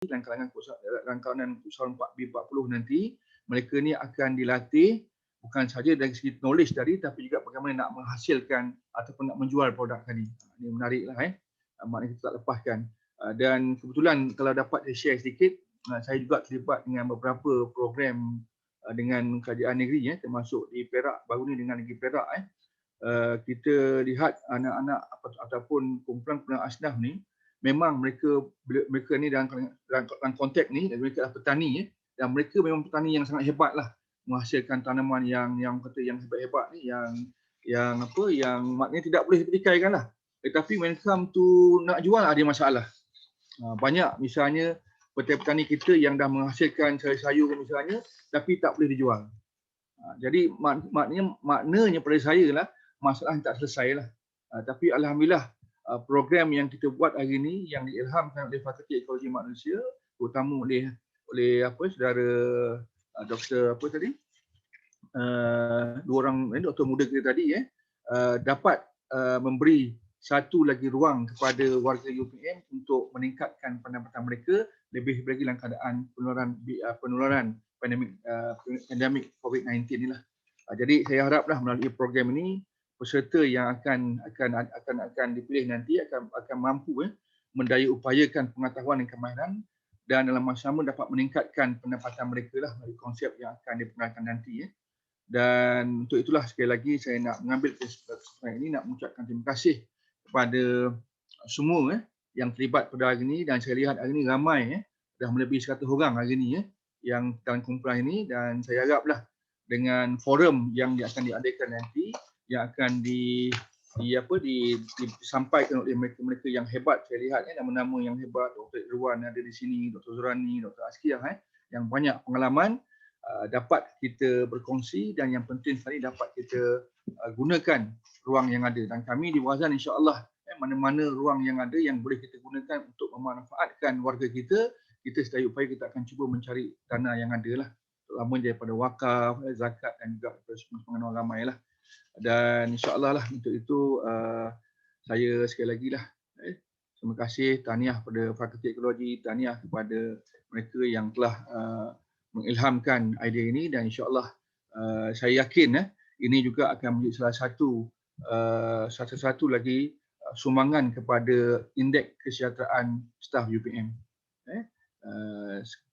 rangkaian usahawan 4B40 nanti, mereka ni akan dilatih bukan saja dari segi knowledge tadi, tapi juga bagaimana nak menghasilkan ataupun nak menjual produk tadi. Ini menariklah maknanya kita tak lepaskan. Dan kebetulan kalau dapat saya share sedikit, saya juga terlibat dengan beberapa program dengan kerajaan negeri, termasuk di Perak, baru ni dengan negeri Perak. Kita lihat anak-anak ataupun kumpulan asnaf ni, memang mereka ni dalam konteks ni, mereka adalah petani, dan mereka memang petani yang sangat hebat lah, menghasilkan tanaman yang hebat-hebat ni, yang maknanya tidak boleh diperdikaikan lah. Tetapi when come to nak jual ada masalah. Banyak misalnya petani kita yang dah menghasilkan sayur-sayur misalnya, tapi tak boleh dijual. Jadi maknanya pada saya lah, masalah yang tak selesai lah. Tapi alhamdulillah program yang kita buat hari ini yang diilhamkan oleh Fakulti Ekologi Manusia, terutama oleh saudara Dr. Dua orang doktor muda kita tadi, dapat memberi satu lagi ruang kepada warga UPM untuk meningkatkan pendapatan mereka, lebih lagi dalam keadaan penularan pandemik COVID-19 inilah. Jadi saya haraplah melalui program ini, peserta yang akan dipilih nanti akan mampu mendaya upayakan pengetahuan dan kemahiran, dan dalam masa sama dapat meningkatkan pendapatan mereka lah melalui konsep yang akan diperkenalkan nanti. Dan untuk itulah sekali lagi saya nak mengambil kesempatan ini nak mengucapkan terima kasih kepada semua yang terlibat pada hari ini, dan saya lihat hari ini ramai dah melebihi 100 orang hari ini yang dalam kumpulan ini, dan saya haraplah dengan forum yang akan diadakan nanti, yang akan disampaikan oleh mereka-mereka yang hebat. Saya lihat nama-nama yang hebat, Dr. Irwan ada di sini, Dr. Zurani, Dr. Askiah, yang banyak pengalaman, dapat kita berkongsi, dan yang penting sekali dapat kita gunakan ruang yang ada. Dan kami di Wazan insya-Allah mana-mana ruang yang ada yang boleh kita gunakan untuk memanfaatkan warga kita, kita sedaya upaya kita akan cuba mencari dana yang ada lah, terutama daripada wakaf, zakat dan juga semangat orang ramai lah. Dan insya-Allah lah untuk itu saya sekali lagi lah terima kasih, tahniah pada Fakulti Ekologi, tahniah kepada mereka yang telah mengilhamkan idea ini, dan insya-Allah saya yakin ini juga akan menjadi salah satu lagi sumbangan kepada indeks kesejahteraan staf UPM.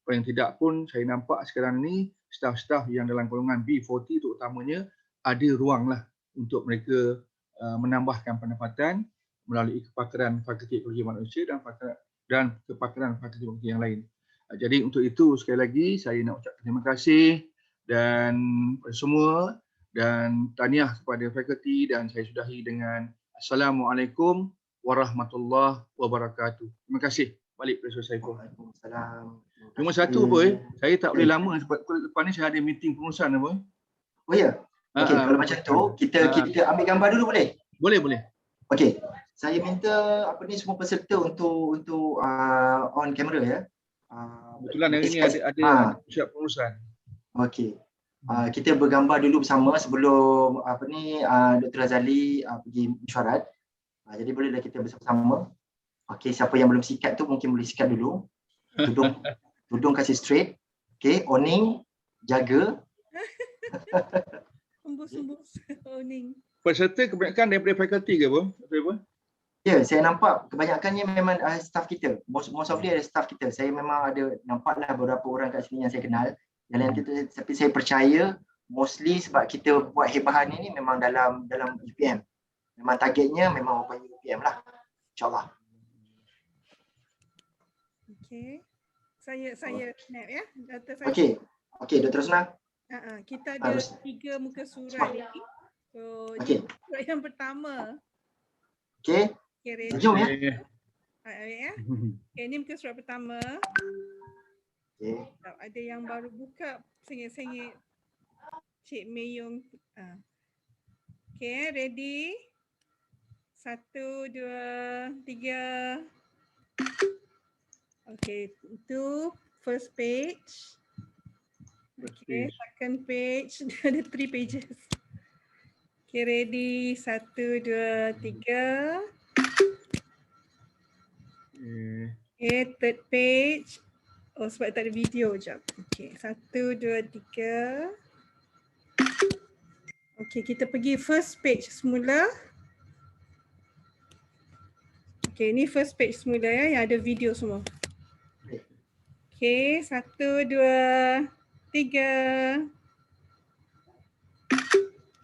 Paling tidak pun saya nampak sekarang ni staf-staf yang dalam golongan B40 terutamanya ada ruang lah untuk mereka menambahkan pendapatan melalui kepakaran Fakulti Ekologi Manusia dan kepakaran fakulti yang lain. Jadi untuk itu sekali lagi saya nak ucapkan terima kasih dan semua, dan tahniah kepada fakulti, dan saya sudahi dengan Assalamualaikum warahmatullahi wabarakatuh. Terima kasih. Balik Profesor Saiful. Waalaikumsalam. Cuma satu saya tak boleh lama sebab lepas ni saya ada meeting pengurusan apa. Oh ya. Okey, kalau macam tu kita ambil gambar dulu boleh? Boleh. Okey. Saya minta semua peserta untuk on kamera ya. Kebetulan hari ni ada siap pengurusan. Okey. Kita bergambar dulu bersama sebelum Dr. Razali pergi mesyuarat. Jadi bolehlah kita bersama-sama. Okey, siapa yang belum sikat tu mungkin boleh sikat dulu. Tudung kasih straight. Okey, owning, jaga. Embus owning. Peserta kebanyakan daripada fakulti ke apa? Ya, saya nampak kebanyakannya memang staff kita. Most of dia ada staff kita. Saya memang ada nampaklah beberapa orang kat sini yang saya kenal. Yang lain itu, tapi saya percaya mostly sebab kita buat hebahan ini memang dalam UPM. Memang targetnya memang Open UPM lah. InsyaAllah. Okey. Saya snap ya. Dr. Okey, Dr. Rosna. Kita ada 3 muka surat ni. So, surat yang pertama. Okey. Jom ya. Ini muka surat pertama. Okey. Ada yang baru buka, sengit-sengit. Cik Mayung. Okey, ready? 1, 2, 3. Okey, itu first page. Okey, second page. Ada 3 pages. Okey, ready? 1, 2, 3. Okay, third page. Oh, sebab tak ada video. Sekejap. Okey, 1, 2, 3. Okey, kita pergi first page semula. Okey, ni first page semula ya, yang ada video semua. Okey, 1, 2, 3.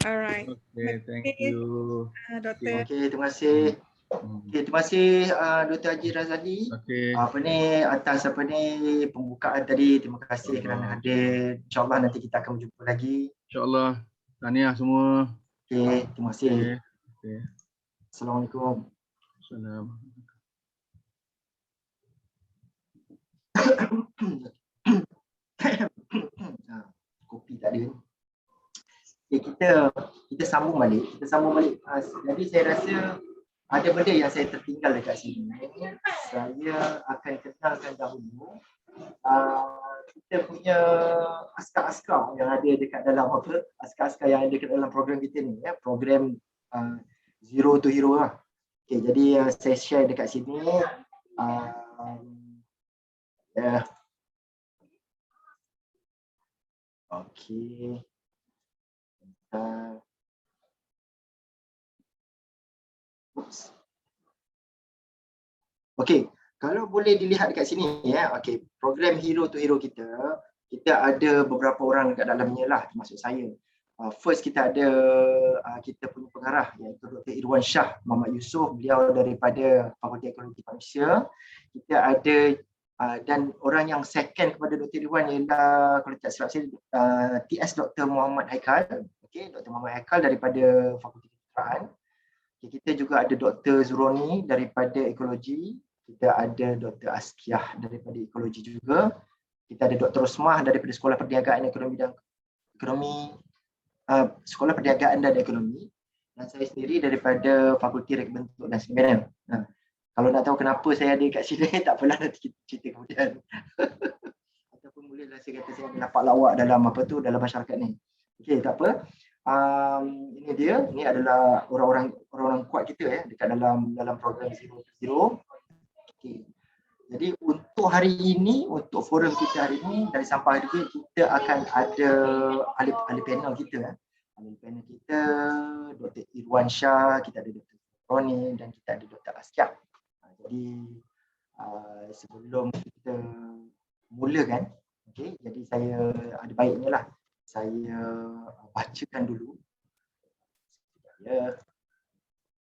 Alright. Okay, thank you. Doktor. Okey, terima kasih. Okey, terima kasih Dr. Haji Razali. Okay. Apa ni atas apa ni pembukaan tadi. Terima kasih kerana hadir. InsyaAllah nanti kita akan berjumpa lagi. InsyaAllah. Tahniah semua. Okey, terima kasih. Okay. Assalamualaikum. Assalamualaikum. Kopi tak ada. Okay, kita sambung balik. Jadi saya rasa ada benda yang saya tertinggal dekat sini. Saya akan kenalkan dahulu kita punya askar-askar yang ada dekat dalam apa? Askar-askar yang ada dekat dalam program kita ni ya, program Zero to Hero lah. Okay, jadi saya share dekat sini. Okay. Okey, kalau boleh dilihat dekat sini ya. Okey, program Hero to Hero kita ada beberapa orang dekat dalamnya lah, termasuk saya. First kita ada kita punya pengarah iaitu Dr. Irwan Shah Muhammad Yusof, beliau daripada Fakulti Ekonomi Manusia. Kita ada dan orang yang second kepada Dr. Irwan ialah kalau tak silap saya TS Dr. Muhammad Haikal. Okey, Dr. Muhammad Haikal daripada Fakulti Kedokteran. Kita juga ada Dr. Zuroni daripada Ekologi. Kita ada Dr. Askiah daripada Ekologi juga. Kita ada Dr. Rosmah daripada Sekolah Perniagaan Ekonomi dan Sekolah Perniagaan dan Ekonomi. Dan saya sendiri daripada Fakulti Reka Bentuk dan Simpanan. Kalau nak tahu kenapa saya ada kat sini, tak apalah, nanti kita cerita kemudian. Ataupun bolehlah saya kata saya dapat lawak dalam dalam masyarakat ni. Okey, tak apa. Ini dia, ini adalah orang-orang kuat kita ya dekat dalam program Zero to Hero. Okay. Jadi untuk hari ini, untuk forum kita hari ini dari Sampah juga kita akan ada ahli panel kita. Ahli panel kita Dr. Irwan Shah, kita ada Dr. Roni dan kita ada Dr. Askiah. Jadi sebelum kita mulakan, okay, jadi saya ada baiknya lah saya bacakan dulu.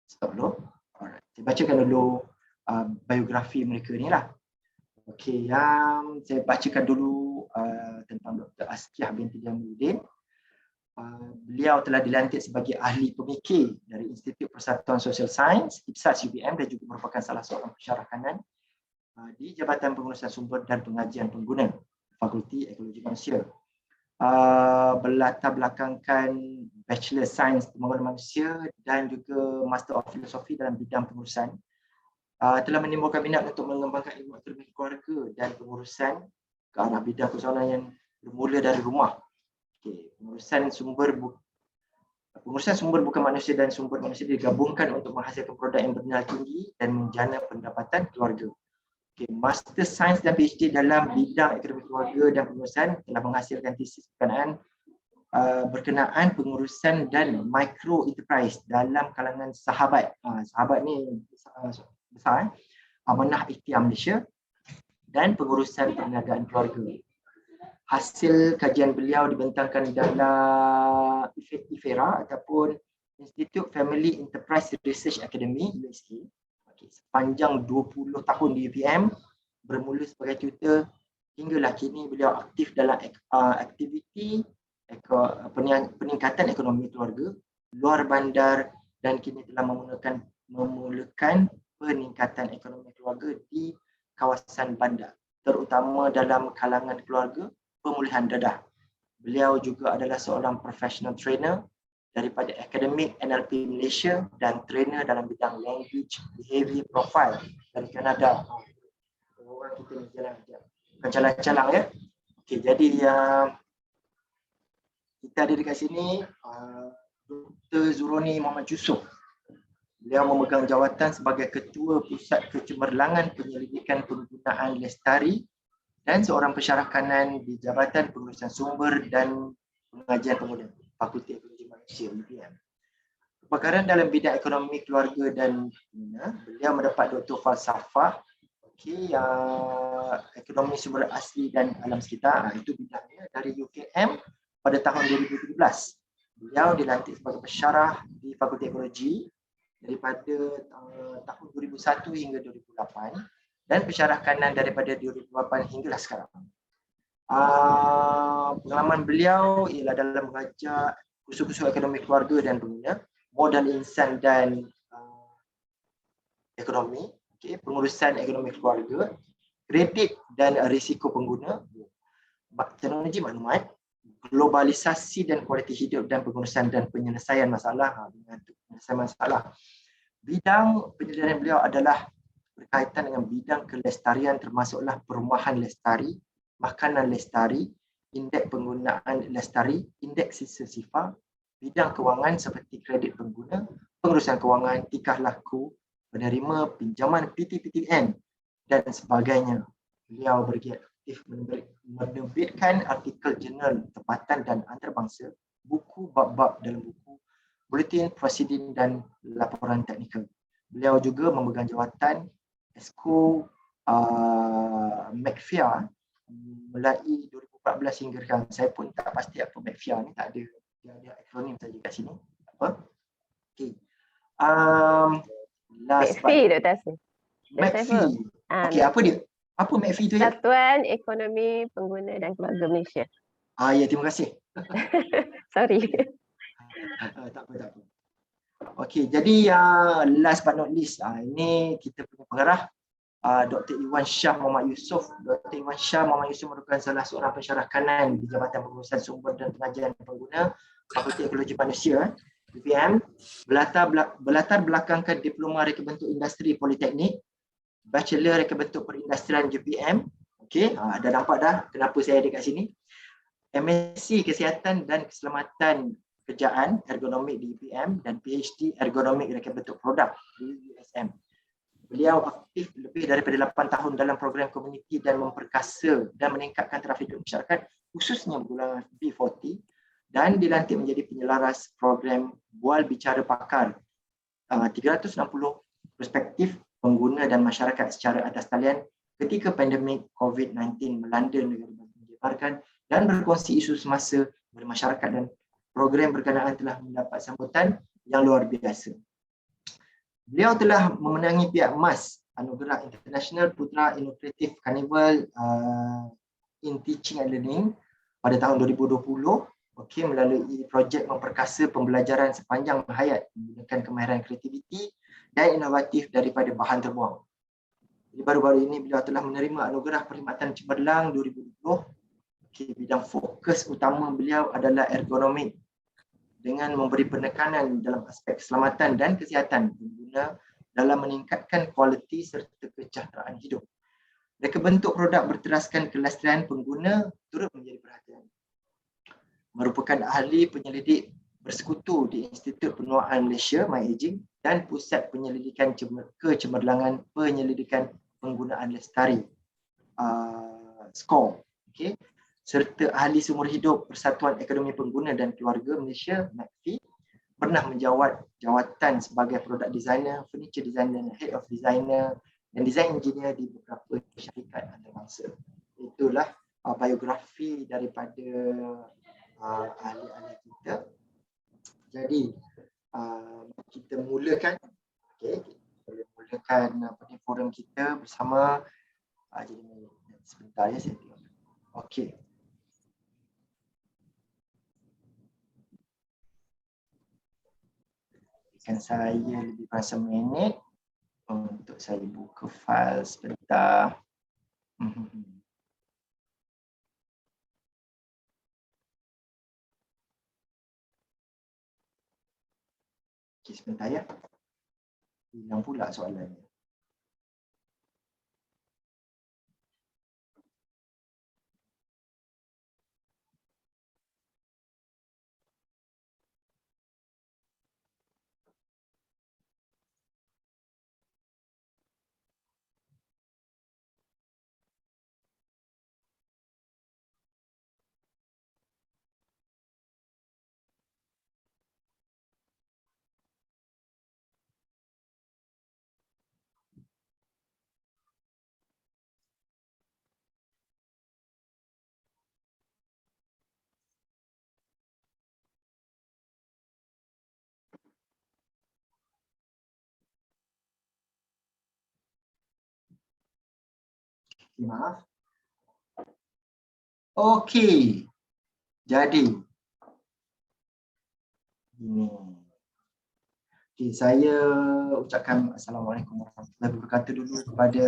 Stop dulu. Alright. Saya bacakan dulu biografi mereka ni lah. Okey, saya bacakan dulu tentang Dr. Askiah binti Jamaluddin. Beliau telah dilantik sebagai ahli pemikir dari Institut Persatuan Sosial Sains, IPSAS UPM, dan juga merupakan salah seorang pensyarah kanan di Jabatan Pengurusan Sumber dan Pengajian Pengguna Fakulti Ekologi Manusia. Berlatar belakangkan Bachelor Sains Pembangunan Manusia dan juga Master of Philosophy dalam bidang pengurusan. Telah menimbulkan minat untuk mengembangkan ilmu ekonomi keluarga dan pengurusan ke arah bidang persoalan yang bermula dari rumah. Okay. Pengurusan sumber bukan manusia dan sumber manusia digabungkan untuk menghasilkan produk yang bernilai tinggi dan menjana pendapatan keluarga. Okay. Master Sains dan PhD dalam bidang ekonomi keluarga dan pengurusan telah menghasilkan tesis berkenaan pengurusan dan micro enterprise dalam kalangan sahabat. Sahabat ni besar, Amanah Ikhtiar Malaysia dan pengurusan perniagaan keluarga. Hasil kajian beliau dibentangkan dalam IFERA ataupun Institute Family Enterprise Research Academy USK. Sepanjang 20 tahun di UPM, bermula sebagai tutor hinggalah kini beliau aktif dalam aktiviti peningkatan ekonomi keluarga luar bandar dan kini telah memulakan peningkatan ekonomi keluarga di kawasan bandar, terutama dalam kalangan keluarga pemulihan dadah. Beliau juga adalah seorang professional trainer daripada Academic NLP Malaysia dan trainer dalam bidang language behavior profile dari Kanada. Orang kita ni bukan calang-calang ya. Okey, jadi kita ada dekat sini Dr. Zuroni Muhammad Yusof. Beliau memegang jawatan sebagai Ketua Pusat Kecemerlangan Penyelidikan Penggunaan Lestari dan seorang pensyarah kanan di Jabatan Pengurusan Sumber dan Pengajian Pemuda, Fakulti Ekonomi Malaysia UPM. Kepakaran dalam bidang ekonomi keluarga dan beliau mendapat Doktor Falsafah ekonomi sumber asli dan alam sekitar. Itu bidangnya dari UKM pada tahun 2017. Beliau dilantik sebagai pensyarah di Fakulti Ekologi daripada tahun 2001 hingga 2008 dan pensyarah kanan daripada 2008 hinggalah sekarang. Pengalaman beliau ialah dalam mengajar kursus-kursus ekonomi keluarga dan pengguna, modal insan dan ekonomi, pengurusan ekonomi keluarga, kredit dan risiko pengguna, teknologi maklumat, globalisasi dan kualiti hidup dan pengurusan dan penyelesaian masalah. Bidang penyelidikan beliau adalah berkaitan dengan bidang kelestarian termasuklah perumahan lestari, makanan lestari, indeks penggunaan lestari, indeks sisa sifar, bidang kewangan seperti kredit pengguna, pengurusan kewangan, tingkah laku, penerima pinjaman PTPTN dan sebagainya. Beliau bergiat aktif menerbitkan artikel jurnal tempatan dan antarabangsa, buku bab-bab dalam buku, buletin prosiding dan laporan teknikal. Beliau juga memegang jawatan Esko McFia mulai 2014 hingga sekarang. Saya pun tak pasti apa McFia ni, tak ada, dia ada akronim saja kat sini. Apa? Okey. McPhee Dr. Asri. McPhee. Okey, apa dia? Apa McPhee tu ya? Satuan Ekonomi Pengguna dan Keluarga Malaysia. Ya, terima kasih. Sorry. Tak apa. Okey, jadi last but not least, ini kita punya pengarah Dr. Iwan Shah Muhammad Yusof. Dr. Iwan Shah Muhammad Yusof merupakan salah seorang pensyarah kanan di Jabatan Pengurusan Sumber dan Pengajian Pengguna, Fakulti Ekologi Manusia, UPM. Berlatar belakangkan Diploma Reka Bentuk Industri Politeknik, Bachelor Reka Bentuk Perindustrian UPM. Okey, dah nampak dah kenapa saya ada kat sini. MSc Kesihatan dan Keselamatan Kerjaan Ergonomik di UPM dan PhD Ergonomik Reka Bentuk Produk di USM. Beliau aktif lebih daripada 8 tahun dalam program komuniti dan memperkasa dan meningkatkan taraf hidup masyarakat, khususnya golongan B40, dan dilantik menjadi penyelaras program Bual Bicara Pakar 360 perspektif pengguna dan masyarakat secara atas talian ketika pandemik COVID-19 melanda negara menyebarkan dan berkongsi isu semasa kepada masyarakat, dan program berkenaan telah mendapat sambutan yang luar biasa. Beliau telah memenangi piala emas Anugerah International Putra Inovatif Carnival in Teaching and Learning pada tahun 2020, melalui projek memperkasa pembelajaran sepanjang hayat menggunakan kemahiran kreativiti dan inovatif daripada bahan terbuang. Jadi baru-baru ini beliau telah menerima Anugerah Perkhidmatan Cemerlang 2020. Bidang fokus utama beliau adalah ergonomik, dengan memberi penekanan dalam aspek keselamatan dan kesihatan pengguna dalam meningkatkan kualiti serta kejahteraan hidup. Reka bentuk produk berteraskan kelestarian pengguna turut menjadi perhatian. Merupakan ahli penyelidik bersekutu di Institut Penuaan Malaysia MyAgeing dan Pusat Penyelidikan Kecemerlangan Penyelidikan Penggunaan Lestari SCORE. Serta ahli seumur hidup Persatuan Ekonomi Pengguna dan Keluarga Malaysia McPhee, pernah menjawat jawatan sebagai product designer, furniture designer, head of designer dan design engineer di beberapa syarikat antarabangsa. Itulah biografi daripada ahli-ahli kita. Jadi kita mulakan, kita mulakan forum kita bersama. Jadi sebentar ya, saya tengok. Okey. Saya lebih kurang seminit untuk saya buka file sebentar. Okey, sebentar ya. Hilang pula soalannya. Okay, maaf. Okey. Jadi ini. Okay, saya ucapkan Assalamualaikum warahmatullahi wabarakatuh dulu kepada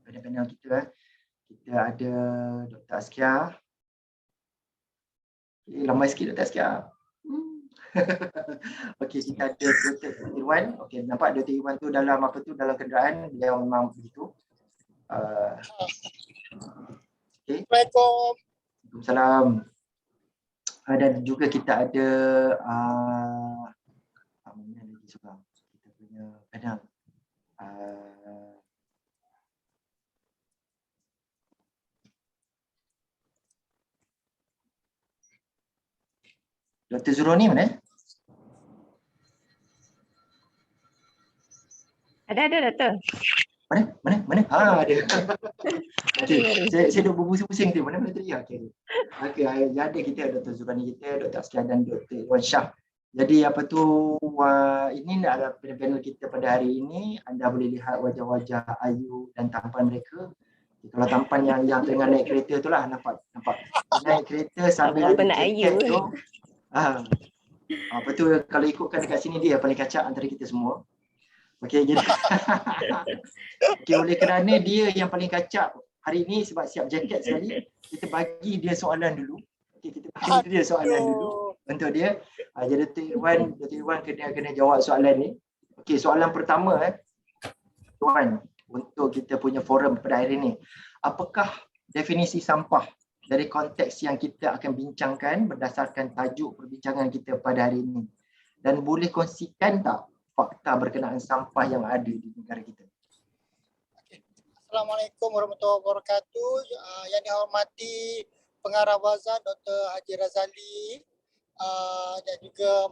panel-panel kita. Kita ada Dr. Askia. Okay, lambai sikit Dr. Askia. Okey, kita ada Dr. Irwan. Okey, nampak Dr. Irwan tu dalam apa tu, dalam kenderaan, beliau memang begitu. Okay. Assalamualaikum. Waalaikumsalam. Dan juga kita ada mana lagi seorang kita punya panel. Dr. Zuroni mana? Ada Doktor. Mana? Ada. Okey, saya dah berpusing-pusing tu. Mana tadi? Okey. Jadi kita Dr. Zurani kita, Dr. Askia dan Dr. Irwan Shah. Jadi apa tu, ini adalah panel kita pada hari ini. Anda boleh lihat wajah-wajah ayu dan tampan mereka. Kalau tampan yang tengah naik kereta tu lah, nampak. Naik kereta sambil ada jaket tu. Apa tu, kalau ikutkan dekat sini dia yang paling kacak antara kita semua. Okey, jadi okey, oleh kerana dia yang paling kacak hari ini sebab siap jaket sekali, kita bagi dia soalan dulu. Okey, kita bagi dia soalan dulu untuk dia. Jadi Dr. Irwan kena jawab soalan ni. Okey, soalan pertama Irwan, untuk kita punya forum pada hari ini. Apakah definisi sampah dari konteks yang kita akan bincangkan berdasarkan tajuk perbincangan kita pada hari ini? Dan boleh kongsikan tak fakta berkenaan sampah yang ada di negara kita? Assalamualaikum warahmatullahi wabarakatuh. Yang dihormati Pengarah Wazan Dr. Haji Razali dan juga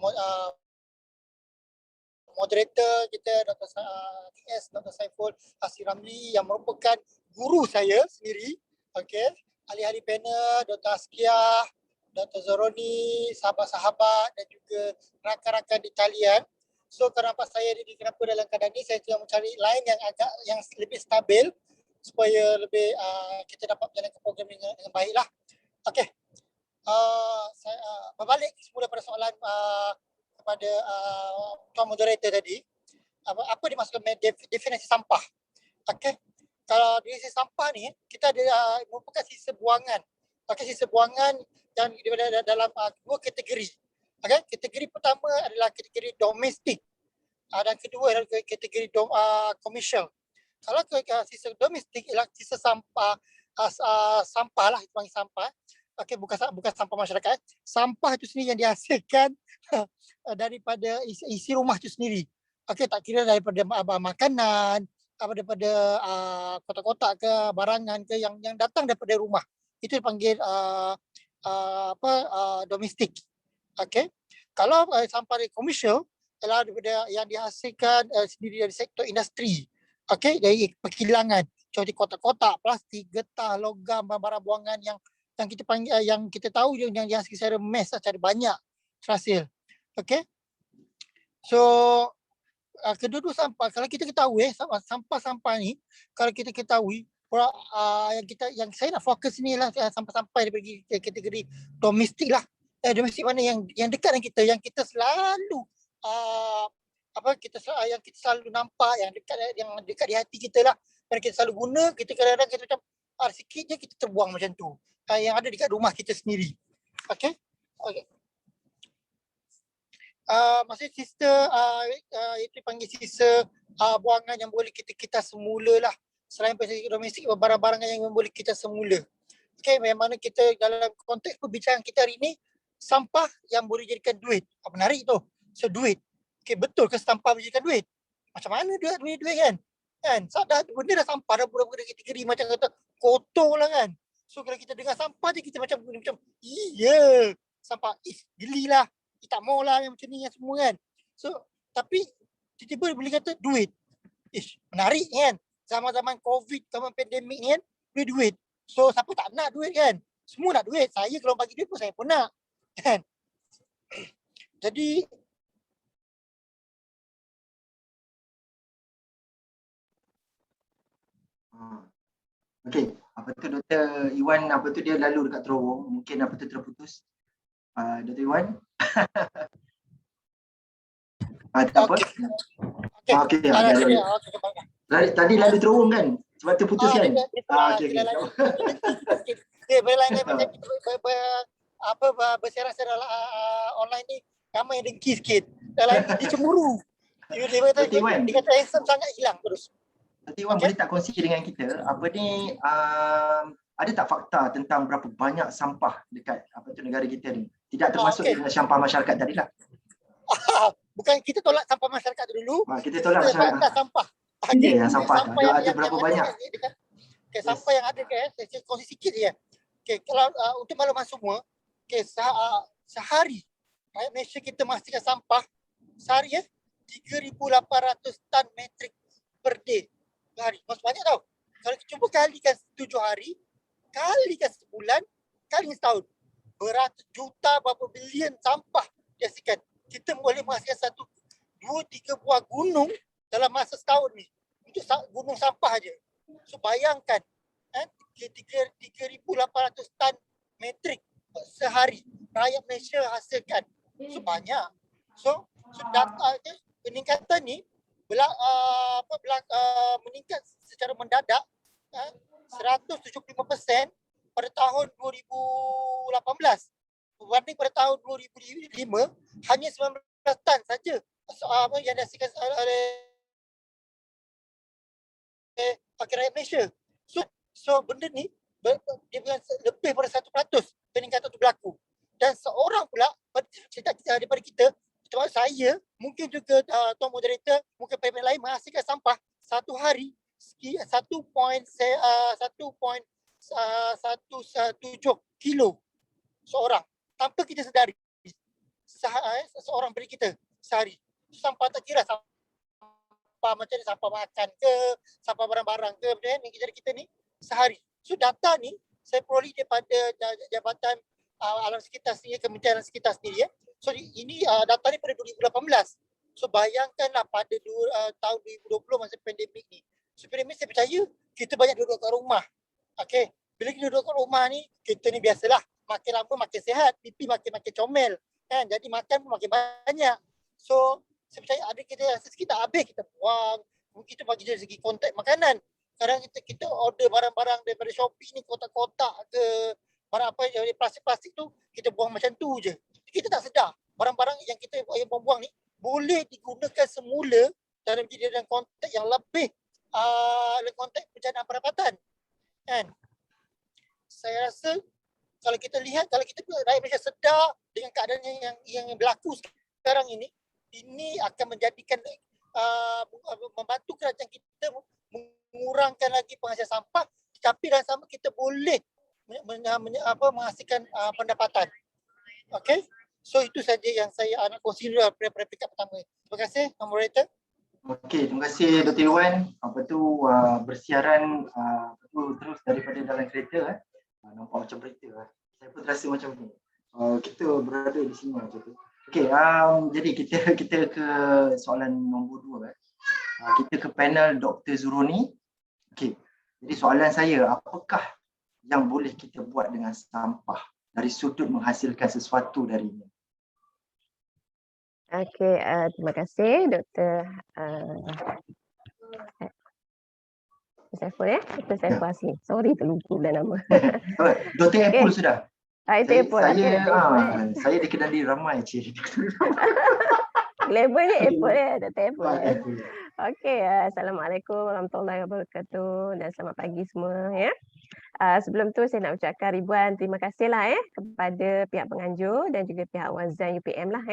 moderator kita Dr. TS Dr. Saiful Hasri Ramli yang merupakan guru saya sendiri. Okey, ahli-ahli panel Dr. Askia, Dr. Zoroni, sahabat-sahabat dan juga rakan-rakan di talian. So kenapa saya kenapa dalam keadaan ini saya tengah mencari line yang lebih stabil supaya lebih kita dapat menjalankan program dengan baiklah. Okey. Saya berbalik semula pada soalan kepada tuan moderator tadi. Apa dimaksudkan definisi sampah? Okey. Kalau definisi sampah ni kita ada merupakan sisa buangan. Okey, sisa buangan yang dalam dua kategori. Okay, kategori pertama adalah kategori domestik dan kedua adalah kategori komersial. Kalau sisa domestik ialah sisa sampah sampah lah, dipanggil sampah. Okey, bukan sampah masyarakat. Sampah itu sendiri yang dihasilkan daripada isi rumah itu sendiri. Okey, tak kira daripada makanan, daripada kotak-kotak ke barangan ke yang datang daripada rumah. Itu dipanggil domestik. Okey. Kalau sampah komersial adalah daripada yang dihasilkan sendiri dari sektor industri. Okey, dari perkilangan. Contoh kotak-kotak, plastik, getah, logam, barang buangan yang kita panggil yang kita tahu yang dihasilkan secara mass secara banyak terhasil. Okey. So kedua-dua sampah kalau kita ketahui sampah-sampah ni kalau kita ketahui yang saya nak fokus ni lah sampah-sampah daripada kategori domestik lah. Domestik mana yang dekat dengan kita, yang kita selalu yang kita selalu nampak, yang dekat di hati kita lah, dan kita selalu guna. Kita kadang-kadang kita macam sikit je kita terbuang macam tu, yang ada dekat rumah kita sendiri. Okey. Maksudnya sisa itu dipanggil sisa buangan yang boleh kita semula lah. Selain domestik, barang-barang yang boleh kita semula. Okey, memang kita dalam konteks perbincangan kita hari ini, sampah yang boleh jadikan duit. Menarik tu. So duit. Okey, betul ke sampah boleh jadikan duit? Macam mana duit kan? Sebab benda dah sampah dah budak-budak kategori macam kata kotor lah kan. So kalau kita dengar sampah je kita macam iya, sampah gelilah. Tak mau lah yang macam ni yang semua kan. So tapi tiba-tiba boleh kata duit. Menarik kan? Zaman-zaman COVID, zaman pandemik ni kan, duit. So siapa tak nak duit kan? Semua nak duit. Saya kalau bagi duit pun saya pun nak. Kan? Jadi Okey, apa tu Dr. Iwan, apa tu dia lalu dekat terowong, mungkin apa tu terputus. Dr. Iwan. Tak apa. Okey. Okey, Ada ada. dia. Okey, kembali. Tadi lalu terowong kan? Sebab terputus kan? Dia Okey. berlain-lain macam kita berserak-serak online ni ramai yang dengki sikit. Dalam dia cemburu. Tiba-tiba Dr. Iwan. dia kata handsome sangat hilang terus. Dr. Iwan boleh tak kongsi dengan kita apa ni ada tak fakta tentang berapa banyak sampah dekat apa tu negara kita ni? Tidak termasuk dengan sampah masyarakat tadilah. Bukan kita tolak sampah masyarakat dulu. Kita tolak masyarakat. Sampah. Okey, yang sampah. Ada berapa banyak? Okay, sampah yang ada kan, saya kongsi sikit je. Okay, kalau untuk makluman semua, okay, sehari rakyat Malaysia kita menghasilkan sampah sehari 3,800 tan metrik per day. Hari. Maksud banyak tau. Kalau kita cuba kalikan 7 hari, kalikan sebulan, kalikan setahun. Beratus juta, berapa bilion sampah dihasilkan. Kita boleh menghasilkan 2-3 buah gunung dalam masa setahun ni. Untuk gunung sampah aja. So bayangkan 3,800 tan metrik sehari rakyat Malaysia hasilkan. So banyak. So data peningkatan ni meningkat secara mendadak 175% pada tahun 2018 berbanding pada tahun 2005 hanya 19 tan saja yang dihasilkan oleh rakyat Malaysia. So benda ni dia lebih pada 100% peningkatan tu berlaku. Dan seorang pula cita-cita daripada kita, termasuk saya, mungkin juga tuan moderator, mungkin pihak lain menghasilkan sampah satu hari 1.17 kilo seorang tanpa kita sedari. Seorang beri kita sehari. Sampah tak kira sampah macam ni, sampah makan ke, sampah barang-barang ke, ni kita ni sehari. So data ni saya peroleh daripada Jabatan Alam Sekitar sendiri, Kementerian Alam Sekitar sendiri. So ini data ni pada 2018. So bayangkanlah pada tahun 2020 masa pandemik ni. So pandemik saya percaya kita banyak duduk kat rumah. Okay. Bila kita duduk kat rumah ni, kita ni biasalah makin lama makin sihat, pipi makin comel. Kan? Jadi makan pun makin banyak. So saya percaya ada kita sekitar habis kita buang. Mungkin kita bagi dari segi kontak makanan. Kadang kita order barang-barang daripada Shopee ni, kotak-kotak ke barang apa yang plastik-plastik tu kita buang macam tu je. Kita tak sedar barang-barang yang kita buang ni boleh digunakan semula dalam konteks yang lebih konteks perencanaan pendapatan. Kan? Saya rasa kalau kita lihat, kalau kita rakyat Malaysia sedar dengan keadaan yang berlaku sekarang ini akan menjadikan membantu kerajaan kita mengurangkan lagi penghasilan sampah, tapi dan sama kita boleh menghasilkan pendapatan. Okey. So itu saja yang saya nak kongsi dulu daripada peringkat pertama. Terima kasih, moderator. Okey, terima kasih Dr. Iwan. Bersiaran terus daripada dalam kereta nampak macam berita Saya pun terasa macam ni. Kita berada di sini macam tu. Okey, jadi kita ke soalan nombor 2 kita ke panel Dr. Zuroni. Okey. Jadi soalan saya, apakah yang boleh kita buat dengan sampah dari sudut menghasilkan sesuatu darinya? Okey, terima kasih Dr. Saiful Dr. Saiful Asli. Sorry terlupa dah nama. Dr. Apple sudah. Itu Apple. Saya dikenali ramai cik. Labelnya Apple Dr. Apple. Okey, Assalamualaikum warahmatullahi wabarakatuh dan selamat pagi semua ya. Sebelum tu saya nak ucapkan ribuan terima kasih lah kepada pihak penganjur dan juga pihak Wazan UPM lah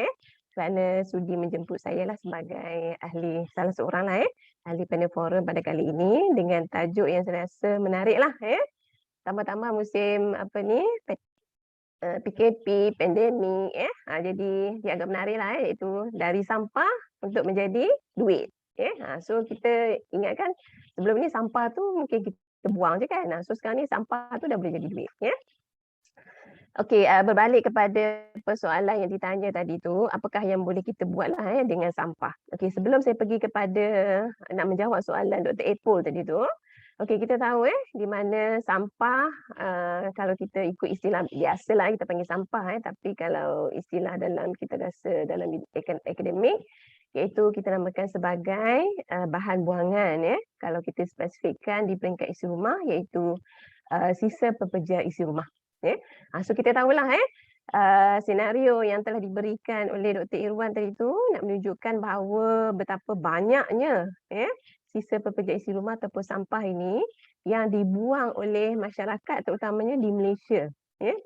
kerana sudi menjemput saya lah sebagai ahli, salah seorang lah ahli panel forum pada kali ini dengan tajuk yang saya rasa menarik lah Tambah-tambah musim PKP, pandemik jadi dia agak menarik lah iaitu dari sampah untuk menjadi duit. So kita ingatkan sebelum ni sampah tu mungkin kita buang je kan. So sekarang ni sampah tu dah boleh jadi duit. Okey, berbalik kepada persoalan yang ditanya tadi tu, apakah yang boleh kita buat lah dengan sampah. Okey, sebelum saya pergi kepada nak menjawab soalan Dr. Apple tadi tu, Okey, kita tahu di mana sampah kalau kita ikut istilah biasalah kita panggil sampah tapi kalau istilah dalam kita rasa dalam akademik iaitu kita namakan sebagai bahan buangan kalau kita spesifikkan di peringkat isi rumah iaitu sisa pekerja isi rumah. So kita tahulah senario yang telah diberikan oleh Dr. Irwan tadi tu nak menunjukkan bahawa betapa banyaknya sisa pekerja isi rumah ataupun sampah ini yang dibuang oleh masyarakat terutamanya di Malaysia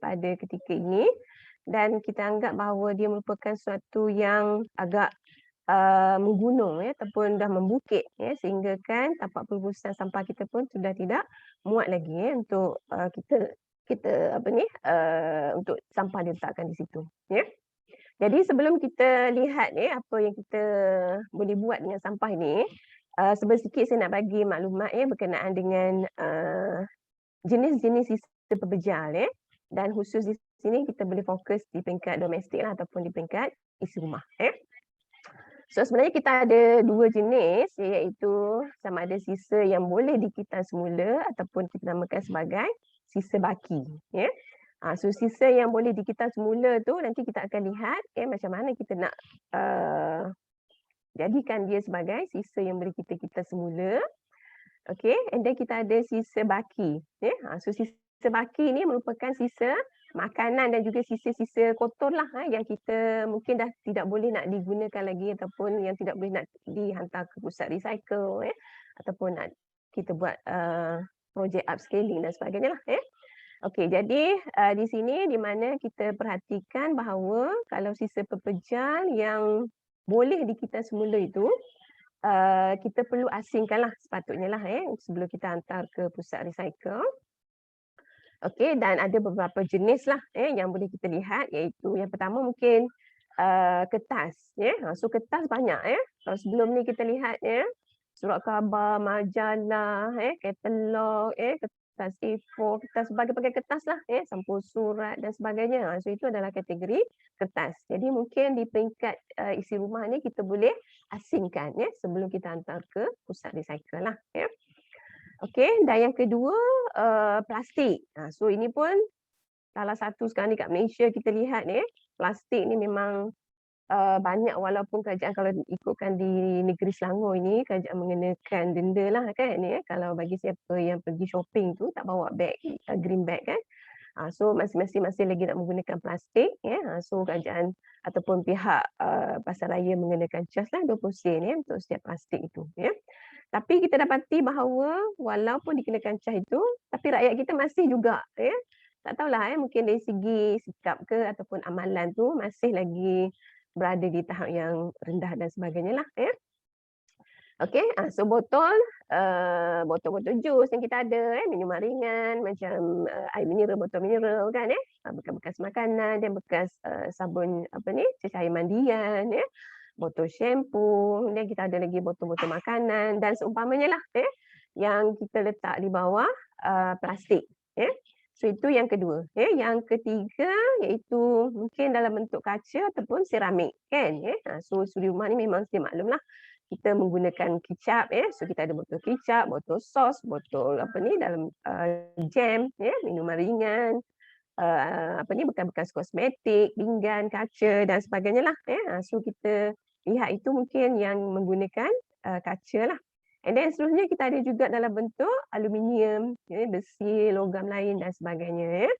pada ketika ini, dan kita anggap bahawa dia merupakan suatu yang agak menggunung ataupun dah membukit sehingga kan tapak perubusan sampah kita pun sudah tidak muat lagi untuk kita untuk sampah diletakkan di situ. Jadi sebelum kita lihat apa yang kita boleh buat dengan sampah ini, sedikit saya nak bagi maklumat berkenaan dengan jenis-jenis sisa pekerja dan khusus di sini kita boleh fokus di peringkat domestik ataupun di peringkat isi rumah. So sebenarnya kita ada dua jenis iaitu sama ada sisa yang boleh dikitan semula ataupun kita namakan sebagai sisa baki. So sisa yang boleh dikitan semula tu nanti kita akan lihat macam mana kita nak jadikan dia sebagai sisa yang boleh kita semula. Okay, and then kita ada sisa baki. So sisa baki ni merupakan sisa makanan dan juga sisa-sisa kotor lah yang kita mungkin dah tidak boleh nak digunakan lagi ataupun yang tidak boleh nak dihantar ke pusat recycle ataupun nak kita buat projek upscaling dan sebagainya lah. Okey, jadi di sini di mana kita perhatikan bahawa kalau sisa pepejal yang boleh dikitan semula itu kita perlu asingkanlah sepatutnya lah sebelum kita hantar ke pusat recycle. Okey, dan ada beberapa jenis lah yang boleh kita lihat iaitu yang pertama mungkin kertas. So kertas banyak Kalau sebelum ni kita lihat surat khabar, majalah, katalog, kertas A4, kertas berbagai-bagai kertas lah sampul surat dan sebagainya. So itu adalah kategori kertas. Jadi mungkin di peringkat isi rumah ni kita boleh asingkan sebelum kita hantar ke pusat recycle lah. Okey, dan yang kedua plastik. So ini pun salah satu sekarang ni kat Malaysia kita lihat plastik ni memang banyak walaupun kerajaan kalau ikutkan di negeri Selangor ini kerajaan mengenakan denda lah kan kalau bagi siapa yang pergi shopping tu tak bawa beg green bag kan. So masing-masing masih lagi nak menggunakan plastik so kerajaan ataupun pihak pasaraya mengenakan cas lah 20 sen untuk setiap plastik itu Tapi kita dapati bahawa walaupun dikenakan cas itu tapi rakyat kita masih juga tak tahulah mungkin dari segi sikap ke ataupun amalan tu masih lagi berada di tahap yang rendah dan sebagainya lah Okey, so botol-botol jus yang kita ada minuman ringan macam air mineral, botol mineral kan bekas-bekas makanan dan bekas sabun cecair mandian botol shampoo, dan kita ada lagi botol-botol makanan dan seumpamanya lah yang kita letak di bawah plastik So itu yang kedua. Yang ketiga iaitu mungkin dalam bentuk kaca ataupun seramik kan So suri rumah ni memang saya maklum lah kita menggunakan kicap so kita ada botol kicap, botol sos, botol dalam jam minuman ringan bekas-bekas kosmetik, pinggan, kaca dan sebagainya lah so kita lihat itu mungkin yang menggunakan kaca lah. And then seterusnya kita ada juga dalam bentuk aluminium, besi, logam lain dan sebagainya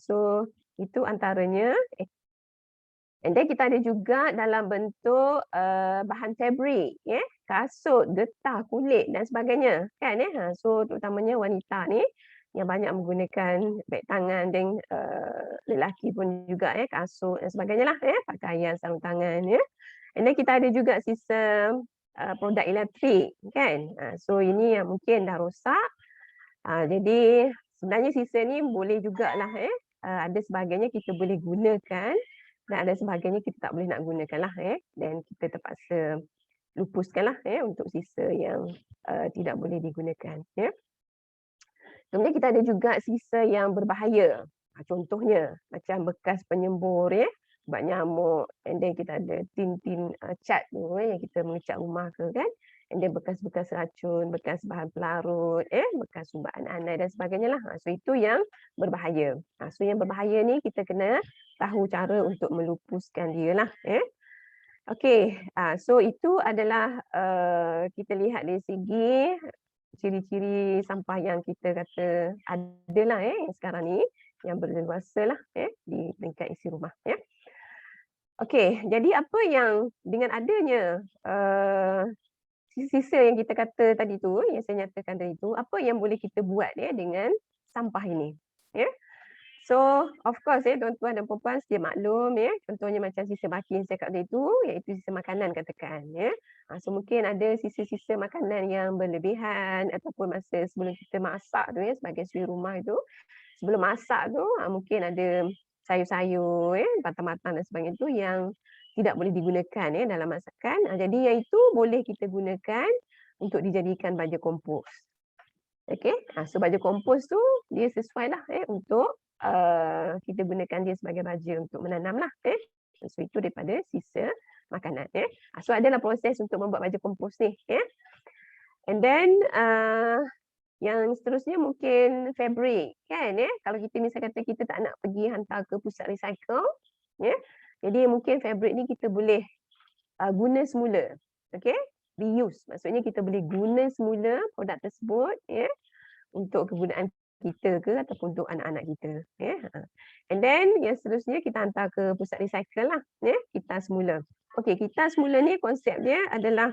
so itu antaranya. And then kita ada juga dalam bentuk bahan fabrik, kasut, getah, kulit dan sebagainya kan so terutamanya wanita ni yang banyak menggunakan beg tangan dan lelaki pun juga kasut dan sebagainya lah pakaian, sarung tangan And then kita ada juga sisa produk elektrik kan so ini yang mungkin dah rosak jadi sebenarnya sisa ni boleh jugalah ada sebagainya kita boleh gunakan dan ada sebagainya kita tak boleh nak gunakan lah dan kita terpaksa lupuskan lah untuk sisa yang tidak boleh digunakan Kemudian kita ada juga sisa yang berbahaya contohnya macam bekas penyembur sebab nyamuk, and then kita ada tin-tin cat tu yang kita mengecat rumah ke kan and then bekas-bekas racun, bekas bahan pelarut, bekas ubat anak-anak dan sebagainya lah. So itu yang berbahaya. So yang berbahaya ni kita kena tahu cara untuk melupuskan dia lah. Okey, so itu adalah kita lihat dari segi ciri-ciri sampah yang kita kata adalah yang sekarang ni yang berleluasa lah di peringkat isi rumah. Okey, jadi apa yang dengan adanya sisa yang kita kata tadi tu, yang saya nyatakan tadi tu, apa yang boleh kita buat dengan sampah ini? So, of course tuan-tuan dan puan-puan sedia maklum contohnya macam sisa baki yang saya cakap tadi tu, iaitu sisa makanan katakan so mungkin ada sisa-sisa makanan yang berlebihan ataupun masa sebelum kita masak tu sebagai suri rumah itu, sebelum masak tu mungkin ada sayur-sayur, batang-batang dan sebagainya itu yang tidak boleh digunakan dalam masakan. Jadi yang itu boleh kita gunakan untuk dijadikan baja kompos. Okey, so baja kompos tu dia sesuai lah untuk kita gunakan dia sebagai baja untuk menanam lah. So itu daripada sisa makanan. So adalah proses untuk membuat baja kompos ni. And then yang seterusnya mungkin fabric kan kalau kita misalnya kata kita tak nak pergi hantar ke pusat recycle jadi mungkin fabric ni kita boleh guna semula, okey, reuse, maksudnya kita boleh guna semula produk tersebut untuk kegunaan kita ke ataupun untuk anak-anak kita and then yang seterusnya kita hantar ke pusat recycle lah kita semula. Okey, kita semula ni konsep dia adalah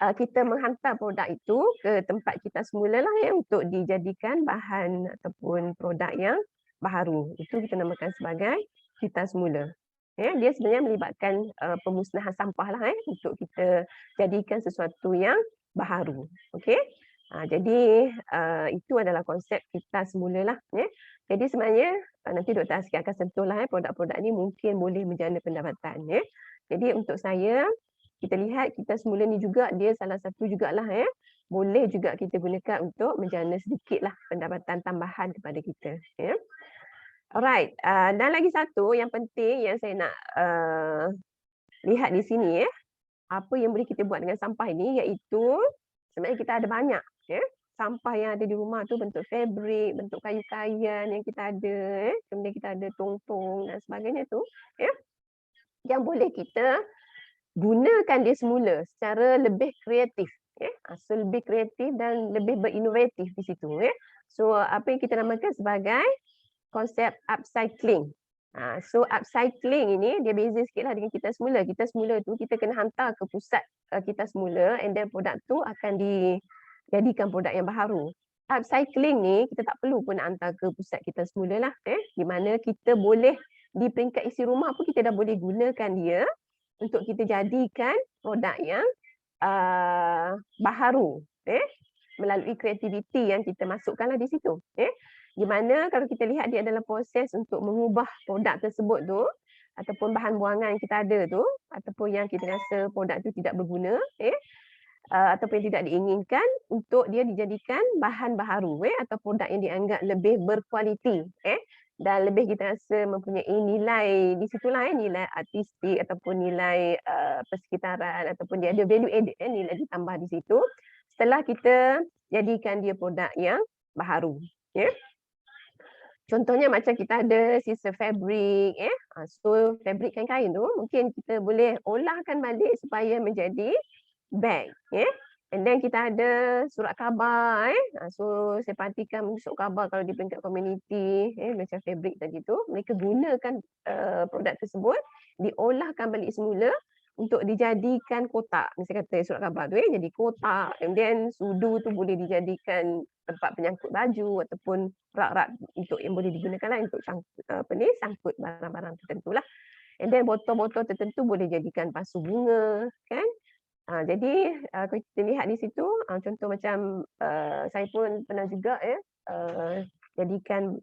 kita menghantar produk itu ke tempat kita semula lah untuk dijadikan bahan ataupun produk yang baharu. Itu kita namakan sebagai kita semula. Dia sebenarnya melibatkan pemusnahan sampah lah untuk kita jadikan sesuatu yang baharu. Okey. Jadi itu adalah konsep kita semula lah. Jadi sebenarnya nanti Dr. Askia akan sentuh lah produk-produk ni mungkin boleh menjana pendapatan. Jadi untuk saya kita lihat kita semula ni juga dia salah satu jugalah boleh juga kita gunakan untuk menjana sedikitlah pendapatan tambahan kepada kita. Alright, dan lagi satu yang penting yang saya nak lihat di sini apa yang boleh kita buat dengan sampah ini iaitu sebenarnya kita ada banyak sampah yang ada di rumah tu bentuk fabrik, bentuk kayu-kayan yang kita ada, kemudian kita ada tong-tong dan sebagainya tu yang boleh kita gunakan dia semula secara lebih kreatif. So lebih kreatif dan lebih berinovatif di situ. So apa yang kita namakan sebagai konsep upcycling. So upcycling ini dia beza sikitlah dengan kita semula. Kita semula tu kita kena hantar ke pusat kita semula and then produk tu akan dijadikan produk yang baharu. Upcycling ni kita tak perlu pun nak hantar ke pusat kita semula lah. Di mana kita boleh di peringkat isi rumah pun kita dah boleh gunakan dia untuk kita jadikan produk yang baharu melalui kreativiti yang kita masukkanlah di situ. Di mana kalau kita lihat dia adalah proses untuk mengubah produk tersebut tu ataupun bahan buangan yang kita ada tu ataupun yang kita rasa produk tu tidak berguna ataupun yang tidak diinginkan untuk dia dijadikan bahan baharu atau produk yang dianggap lebih berkualiti dan lebih kita rasa mempunyai nilai di situlah nilai artistik ataupun nilai persekitaran ataupun dia ada value added nilai ditambah di situ setelah kita jadikan dia produk yang baharu. Contohnya macam kita ada sisa fabrik so fabrik kain-kain tu mungkin kita boleh olahkan balik supaya menjadi bag and then kita ada surat khabar so saya perhatikan surat khabar kalau di peringkat komuniti macam fabrik tadi tu mereka gunakan produk tersebut diolahkan balik semula untuk dijadikan kotak. Misalnya kata surat khabar tu jadi kotak and then sudu tu boleh dijadikan tempat penyangkut baju ataupun rak-rak untuk yang boleh digunakan lah untuk sangkut barang-barang tertentu lah. And then botol-botol tertentu boleh jadikan pasu bunga kan. Jadi kalau kita lihat di situ contoh macam saya pun pernah juga jadikan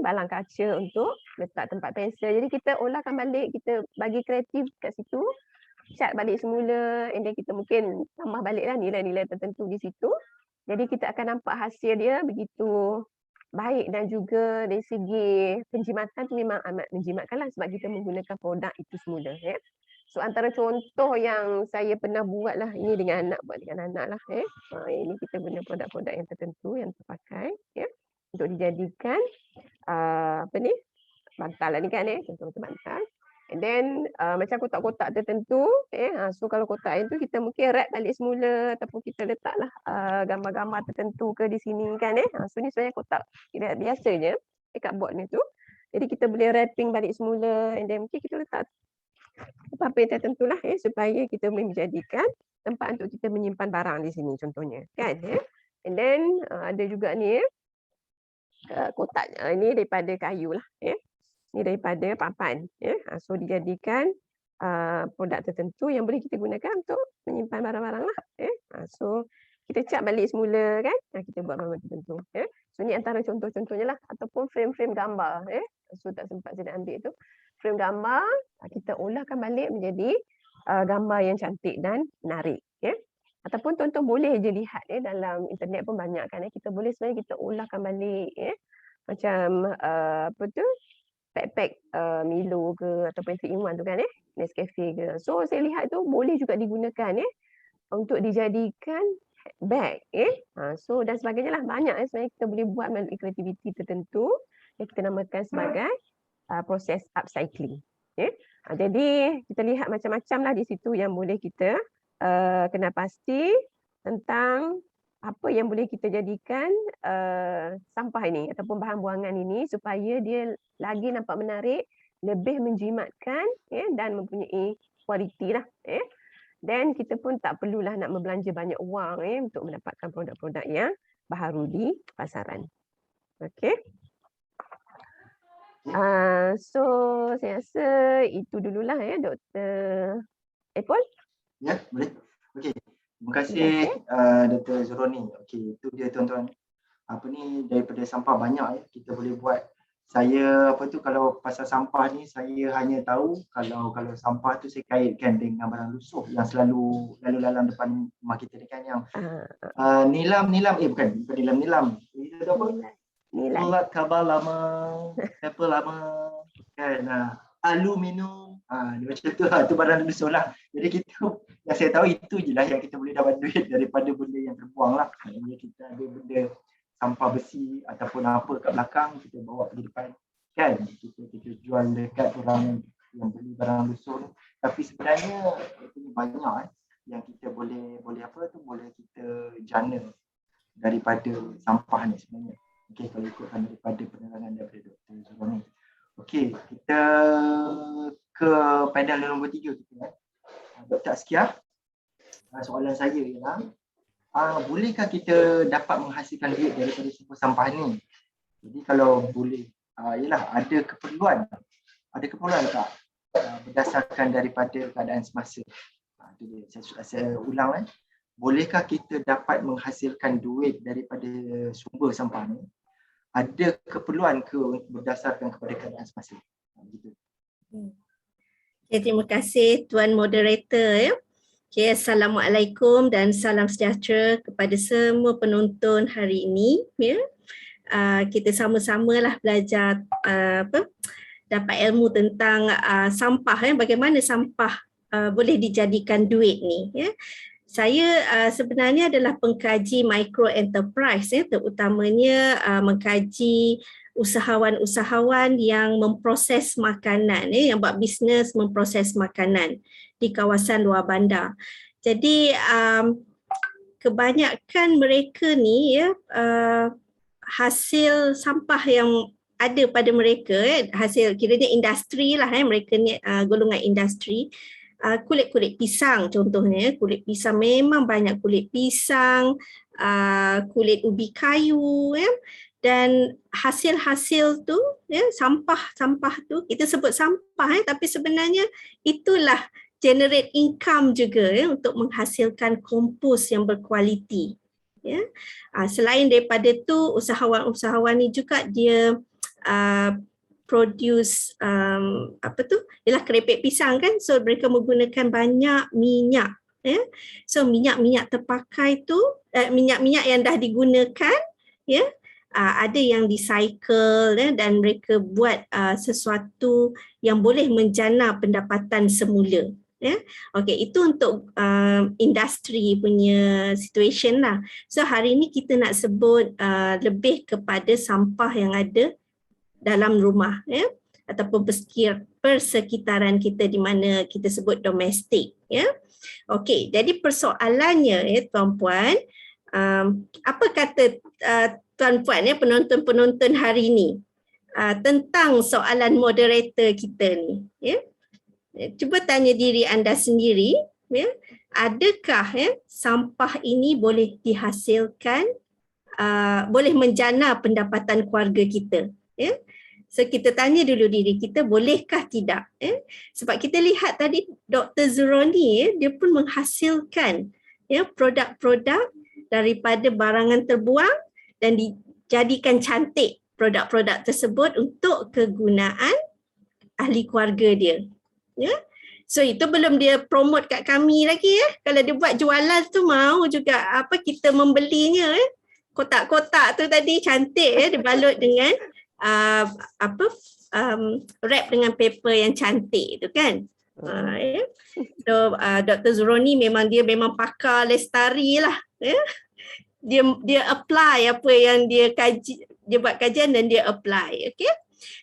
balang kaca untuk letak tempat pensel. Jadi kita olahkan balik, kita bagi kreatif kat situ, cat balik semula and then kita mungkin tambah baliklah nilai-nilai tertentu di situ. Jadi kita akan nampak hasil dia begitu baik dan juga dari segi penjimatan tu memang amat menjimatkanlah sebab kita menggunakan produk itu semula So antara contoh yang saya pernah buat lah, ini dengan anak, buat dengan anak lah. Ini kita guna produk-produk yang tertentu yang terpakai untuk dijadikan bantal lah ni kan, contoh macam bantal. And then macam kotak-kotak tertentu, so kalau kotak itu kita mungkin wrap balik semula ataupun kita letaklah gambar-gambar tertentu ke di sini kan. So ni sebenarnya kotak kira biasa je dekat board ni tu. Jadi kita boleh wrapping balik semula, and then mungkin kita letak apa-apa yang tertentu lah supaya kita boleh menjadikan tempat untuk kita menyimpan barang di sini contohnya kan. And then ada juga ni kotak ini daripada kayu lah. Ini daripada papan. So dijadikan produk tertentu yang boleh kita gunakan untuk menyimpan barang-barang lah. So kita cat balik semula kan. Kita buat barang tertentu. So ni antara contoh-contohnya lah. Ataupun frame-frame gambar. So tak sempat saya nak ambil tu. Frame gambar kita olahkan balik menjadi gambar yang cantik dan menarik. Ataupun tuan-tuan boleh je lihat dalam internet pun banyak kan. Kita boleh sebenarnya kita olahkan balik. Macam apa tu, pack Milo ke ataupun 3-in-1 tu kan, Nescafe ke. So saya lihat tu boleh juga digunakan untuk dijadikan bag. So dan sebagainya lah, banyak sebenarnya kita boleh buat melalui kreativiti tertentu yang kita namakan sebagai proses upcycling. Jadi kita lihat macam-macam lah di situ yang boleh kita kenal pasti tentang apa yang boleh kita jadikan sampah ini ataupun bahan buangan ini supaya dia lagi nampak menarik, lebih menjimatkan dan mempunyai kualiti lah. Dan kita pun tak perlulah nak membelanja banyak wang untuk mendapatkan produk-produk yang baharu di pasaran. Okey. So saya rasa itu dululah Dr. Epol. Ya, boleh. Okey. Terima kasih Dr. Zoroni. Okey, itu dia tuan-tuan. Apa ni, daripada sampah banyak kita boleh buat. Saya kalau pasal sampah ni saya hanya tahu kalau sampah tu saya kaitkan dengan barang lusuh yang selalu lalu lalang depan rumah kita ni kan, yang nilam bukan nilam. Itu apa? Ulat kabel lama, paper lama kan, aluminium, macam tu barang lusuh lah. Jadi kita, yang saya tahu itu je lah yang kita boleh dapat duit daripada benda yang terbuang lah. Kalau kita ada benda sampah besi ataupun apa kat belakang, kita bawa pergi depan kan, kita jual dekat orang yang beli barang lusuh ni. Tapi sebenarnya itu banyak yang kita boleh kita jana daripada sampah ni sebenarnya. Okey, kalau ikutkan daripada penerangan daripada Dr. Zoroni. Okey, kita ke panel nombor 3 kita. Dr. Askia, soalan saya ialah bolehkah kita dapat menghasilkan duit daripada sampah ni? Jadi kalau boleh, ialah ada keperluan tak berdasarkan daripada keadaan semasa? Itu dia, saya ulang bolehkah kita dapat menghasilkan duit daripada sumber sampah ni? Ada keperluan ke berdasarkan kepada keadaan semasa? Gitu. Okay, terima kasih Tuan Moderator. Okay, Assalamualaikum dan salam sejahtera kepada semua penonton hari ini. Kita sama-samalah belajar dapat ilmu tentang sampah, bagaimana sampah boleh dijadikan duit ni. Saya sebenarnya adalah pengkaji micro enterprise, terutamanya mengkaji usahawan-usahawan yang memproses makanan, yang buat bisnes memproses makanan di kawasan luar bandar. Jadi kebanyakan mereka ni hasil sampah yang ada pada mereka, hasil kiranya industri lah, mereka ni golongan industri. Kulit-kulit pisang contohnya, kulit pisang memang banyak kulit pisang, kulit ubi kayu, dan hasil-hasil tu, sampah tu kita sebut sampah, tapi sebenarnya itulah generate income juga untuk menghasilkan kompos yang berkualiti. Selain daripada tu, usahawan-usahawan ni juga dia produce ialah keripik pisang kan, so mereka menggunakan banyak minyak. So minyak-minyak terpakai tu, minyak-minyak yang dah digunakan, ada yang recycle, dan mereka buat sesuatu yang boleh menjana pendapatan semula. Ya, okey, itu untuk industri punya situation lah. So hari ini kita nak sebut lebih kepada sampah yang ada dalam rumah, ya, ataupun persekitaran kita di mana kita sebut domestik, ya. Okey, jadi persoalannya, ya tuan-puan, apa kata tuan-puan, ya, penonton-penonton hari ini tentang soalan moderator kita ni, ya. Cuba tanya diri anda sendiri, ya, adakah, ya, sampah ini boleh dihasilkan, boleh menjana pendapatan keluarga kita, ya? So kita tanya dulu diri kita, bolehkah tidak, ya? Sebab kita lihat tadi Dr. Zuroni, ya, dia pun menghasilkan, ya, produk-produk daripada barangan terbuang dan dijadikan cantik produk-produk tersebut untuk kegunaan ahli keluarga dia. Ya, so itu belum dia promote kat kami lagi, ya. Kalau dia buat jualan tu mau juga kita membelinya, ya. Kotak-kotak tu tadi cantik, ya, dibalut dengan wrap dengan paper yang cantik tu kan. Ya. So Dr. Zuroni memang pakar lestari lah, ya. Dia apply apa yang dia kaji, dia buat kajian dan dia apply. Okay,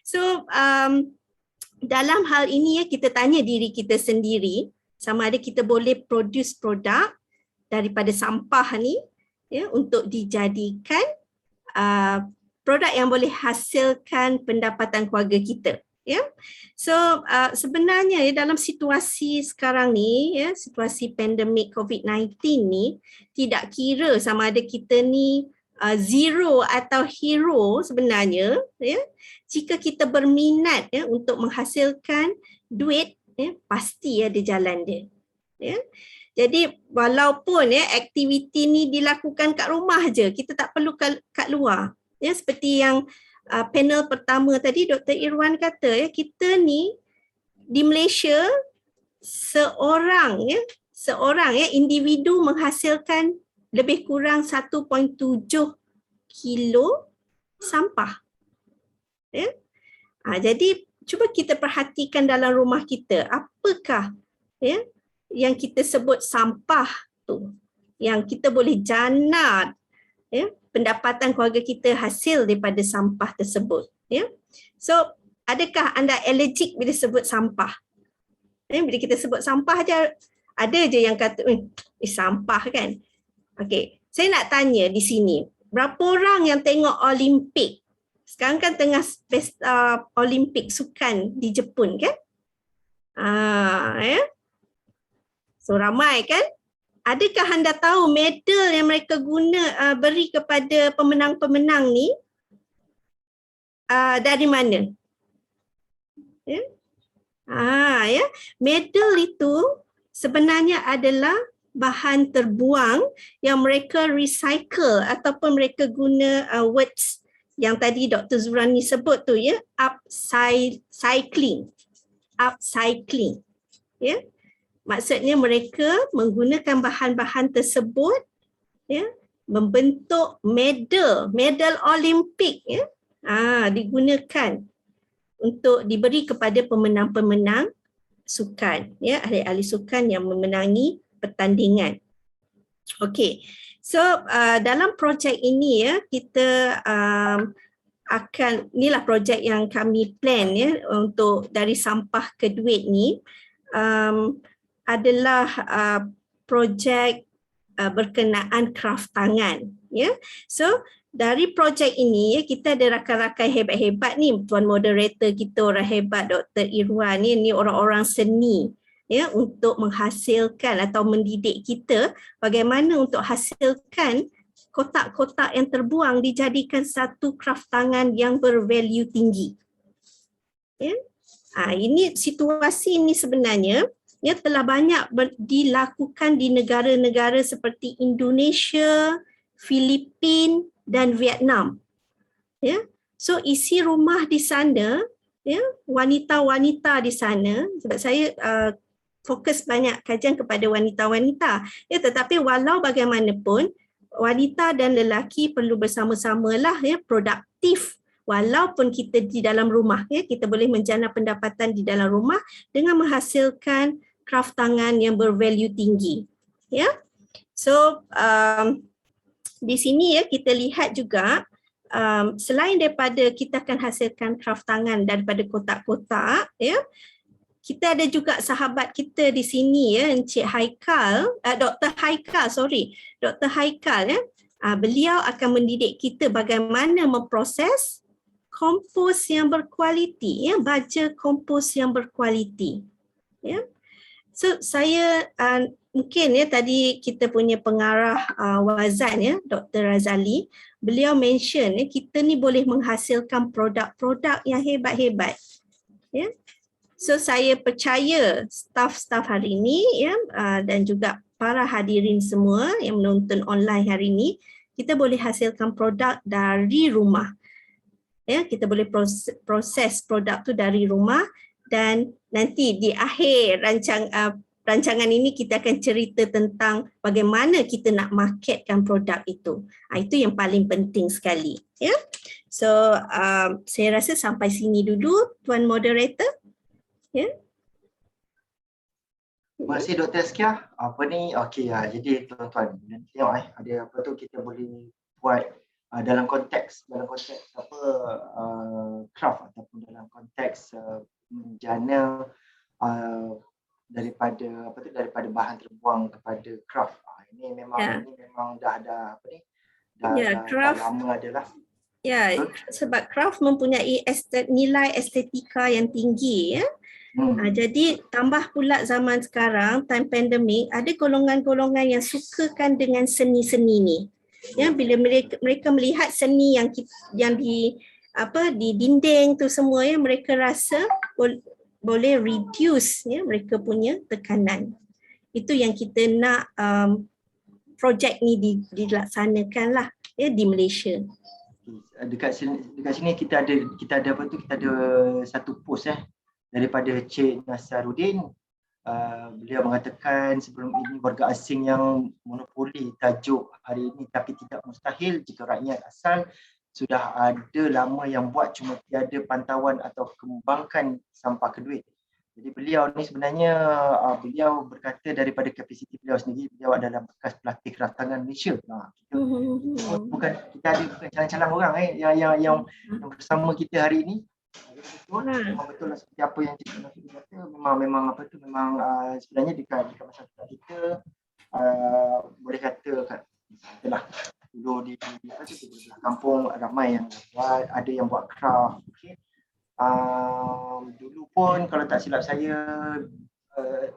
so dalam hal ini, ya, kita tanya diri kita sendiri sama ada kita boleh produce produk daripada sampah ni, ya, untuk dijadikan produk yang boleh hasilkan pendapatan keluarga kita, ya. So sebenarnya, ya, dalam situasi sekarang ni, ya, situasi pandemik COVID-19 ni, tidak kira sama ada kita ni zero atau hero sebenarnya, ya. Jika kita berminat, ya, untuk menghasilkan duit, ya, pasti ada jalan dia, ya. Jadi walaupun, ya, aktiviti ni dilakukan kat rumah je, kita tak perlu kat luar, ya. Seperti yang panel pertama tadi Dr. Irwan kata, ya, kita ni di Malaysia seorang individu menghasilkan lebih kurang 1.7 kilo sampah. Ya? Jadi cuba kita perhatikan dalam rumah kita, apakah, ya, yang kita sebut sampah tu, yang kita boleh jana, ya, pendapatan keluarga kita hasil daripada sampah tersebut. Ya? So adakah anda allergic bila sebut sampah? Bila kita sebut sampah je, ada je yang kata sampah kan. Okey, saya nak tanya di sini, berapa orang yang tengok Olimpik? Sekarang kan tengah Olimpik sukan di Jepun kan? Ya. So ramai kan? Adakah anda tahu medal yang mereka beri kepada pemenang-pemenang ni dari mana? Ya. Ya. Medal itu sebenarnya adalah bahan terbuang yang mereka recycle ataupun mereka guna words yang tadi Dr. Zuroni sebut tu, ya, upcycling. Ya. Maksudnya mereka menggunakan bahan-bahan tersebut, ya, membentuk medal Olimpik, ya. Digunakan untuk diberi kepada pemenang-pemenang sukan, ya, ahli-ahli sukan yang memenangi pertandingan. Okey. So dalam projek ini, ya, kita inilah projek yang kami plan, ya, untuk dari sampah ke duit ni, adalah projek berkenaan kraft tangan, ya. So dari projek ini, ya, kita ada rakan-rakan hebat-hebat ni, tuan moderator kita orang hebat Dr. Irwan ni orang-orang seni, ya, untuk menghasilkan atau mendidik kita bagaimana untuk hasilkan kotak-kotak yang terbuang dijadikan satu kraft tangan yang bervalue tinggi. Ya. Ini situasi ini sebenarnya, ya, telah banyak dilakukan di negara-negara seperti Indonesia, Filipina dan Vietnam. Ya. So isi rumah di sana, ya, wanita-wanita di sana, sebab saya fokus banyak kajian kepada wanita-wanita, ya, tetapi walau bagaimanapun wanita dan lelaki perlu bersama-samalah, ya, produktif walaupun kita di dalam rumah, ya, kita boleh menjana pendapatan di dalam rumah dengan menghasilkan kraft tangan yang bervalue tinggi. Ya. So di sini ya kita lihat juga selain daripada kita akan hasilkan kraft tangan daripada kotak-kotak, ya, kita ada juga sahabat kita di sini ya, Encik Haikal, Dr. Haikal ya. Beliau akan mendidik kita bagaimana memproses kompos yang berkualiti, ya, baja kompos yang berkualiti. Ya. So saya mungkin ya tadi kita punya pengarah Wazan ya, Dr. Razali, beliau mention ya, kita ni boleh menghasilkan produk-produk yang hebat-hebat. Ya. So saya percaya staff-staff hari ini ya dan juga para hadirin semua yang menonton online hari ini, kita boleh hasilkan produk dari rumah. Ya, kita boleh proses produk tu dari rumah, dan nanti di akhir rancangan ini kita akan cerita tentang bagaimana kita nak marketkan produk itu. Itu yang paling penting sekali. Ya. So saya rasa sampai sini dulu Tuan Moderator. Ya. Terima kasih Dr. Askia. Apa ni? Okey, jadi tuan-tuan, tengok ada apa tu kita boleh buat dalam konteks apa craft ataupun dalam konteks menjana daripada bahan terbuang kepada craft. Ini memang dah ada apa ni? Dah lama adalah. Ya, sebab craft mempunyai nilai estetika yang tinggi ya. Jadi tambah pula zaman sekarang, time pandemic, ada golongan-golongan yang sukakan dengan seni-seni ni. Ya, bila mereka melihat seni yang di dinding tu semua ya, mereka rasa boleh reduce ya mereka punya tekanan. Itu yang kita nak projek ni dilaksanakan lah ya di Malaysia. Dekat sini kita ada satu post daripada Cik Nasaruddin. Beliau mengatakan sebelum ini warga asing yang monopoli tajuk hari ini, tapi tidak mustahil jika rakyat asal sudah ada lama yang buat, cuma tiada pantauan atau kembangkan sampah ke duit. Jadi beliau ni sebenarnya beliau berkata daripada kapasiti beliau sendiri, beliau adalah bekas pelatih kraft tangan Malaysia. Kita ada bukan calang-calang orang yang bersama kita hari ini. Memang betul lah seperti apa yang Cik Nafi kata, memang sebenarnya dekat masyarakat kita boleh kata lah dulu di kampung ramai yang buat, ada yang buat craft. Okay. Dulu pun kalau tak silap saya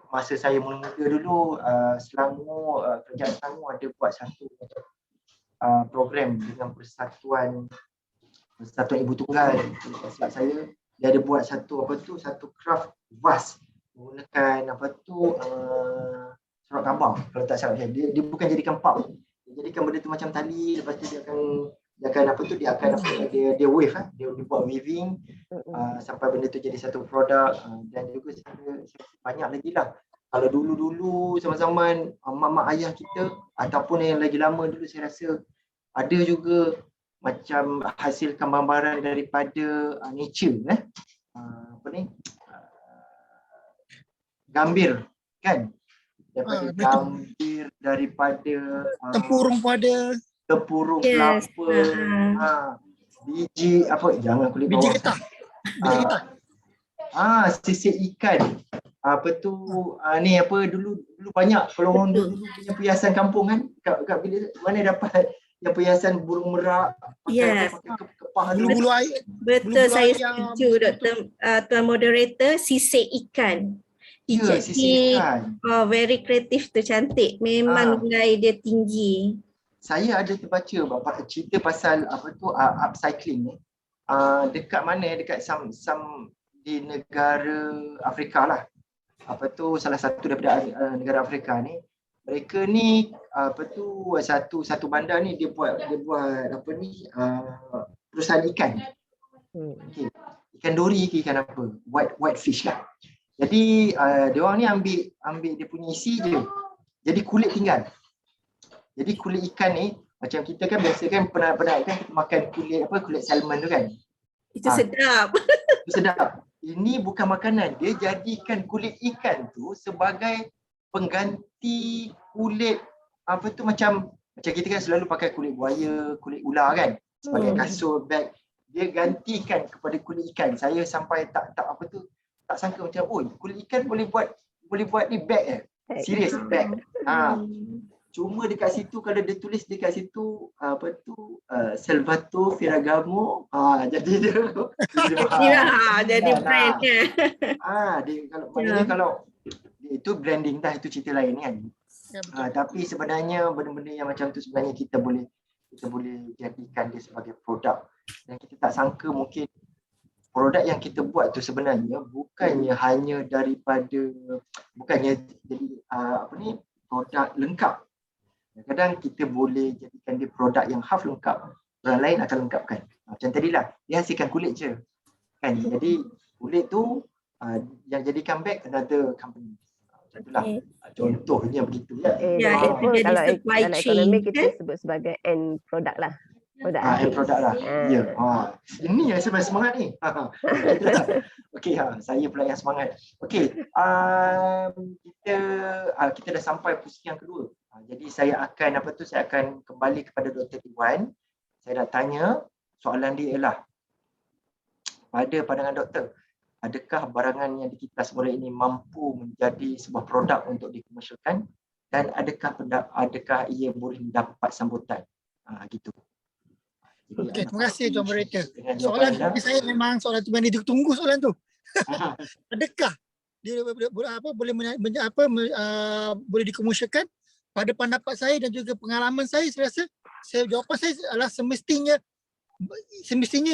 masa saya mula-mula dulu Selangor, kerajaan Selangor ada buat satu program dengan Persatuan Ibu Tunggal. Kalau silap saya, dia ada buat satu craft vas menggunakan surat khabar. Kalau tak silap saya, dia bukan jadikan pulp. Dia jadikan benda tu macam tali, lepas tu dia akan dia wave dia buat weaving sampai benda tu jadi satu produk. Dan juga banyak lagi lah. Kalau dulu zaman-zaman mak ayah kita ataupun yang lagi lama dulu, saya rasa ada juga macam hasil gambaran daripada nature gambir kan, daripada gambir, daripada tempurung pada kelapa, biji jangan kulit bawah, biji getah, sisik ikan, dulu banyak kalau orang dulu punya perhiasan kampung kan, kat mana dapat yang perhiasan burung merak, pakai kepah bulu air. Betul, saya setuju Tuan Moderator, sisik ikan. Sisik ikan. Very kreatif tu, cantik. Memang nilai dia tinggi. Saya ada terbaca cerita pasal upcycling ni. Dekat mana? Dekat some di negara Afrika lah. Salah satu daripada negara Afrika ni. Mereka ni satu bandar ni dia buat perusahaan ikan. Okay. Ikan dori ke ikan apa? White fish lah. Jadi dia orang ni ambil dia punya isi je. Jadi kulit tinggal. Jadi kulit ikan ni macam kita kan biasa kan pernah kan kita makan kulit salmon tu kan. Itu sedap. Itu sedap. ini bukan makanan. Dia jadikan kulit ikan tu sebagai pengganti kulit apa tu, macam kita kan selalu pakai kulit buaya, kulit ular kan sebagai kasut, beg. Dia gantikan kepada kulit ikan. Saya sampai tak sangka macam, oh kulit ikan boleh buat ni beg serius beg. Cuma dekat situ kalau dia tulis dekat situ Salvatore Ferragamo, jadi dia jadi brandnya. Kalau itu branding dah, itu cerita lain kan. Tapi sebenarnya benda-benda yang macam tu sebenarnya kita boleh jadikan dia sebagai produk, dan kita tak sangka mungkin produk yang kita buat tu sebenarnya bukannya jadi produk lengkap. Kadang-kadang kita boleh jadikan dia produk yang half lengkap, orang lain akan lengkapkan. Macam tadilah, dia hasilkan kulit je kan, jadi kulit tu yang jadikan beg another company. Macam itulah. Contohnya begitu ya. Itu jadi kalau supply dalam chain, ekonomi kita sebut sebagai end product lah. End product lah. Ya. Ini yang saya semangat ni. Okey, saya pula yang semangat. Okey, kita dah sampai pusing yang kedua. Jadi saya akan kembali kepada Dr. Iwan. Saya nak tanya, soalan dia ialah, pada pandangan doktor, adakah barangan yang dikitlas oleh ini mampu menjadi sebuah produk untuk dikomersialkan, dan adakah ia boleh dapat sambutan? Gitu. Okey, terima kasih Tuan Moderator. Soalan bagi saya memang soalan tu yang ditunggu soalan tu. Adakah dia boleh dikomersialkan? Pada pendapat saya dan juga pengalaman saya rasa jawapan saya adalah semestinya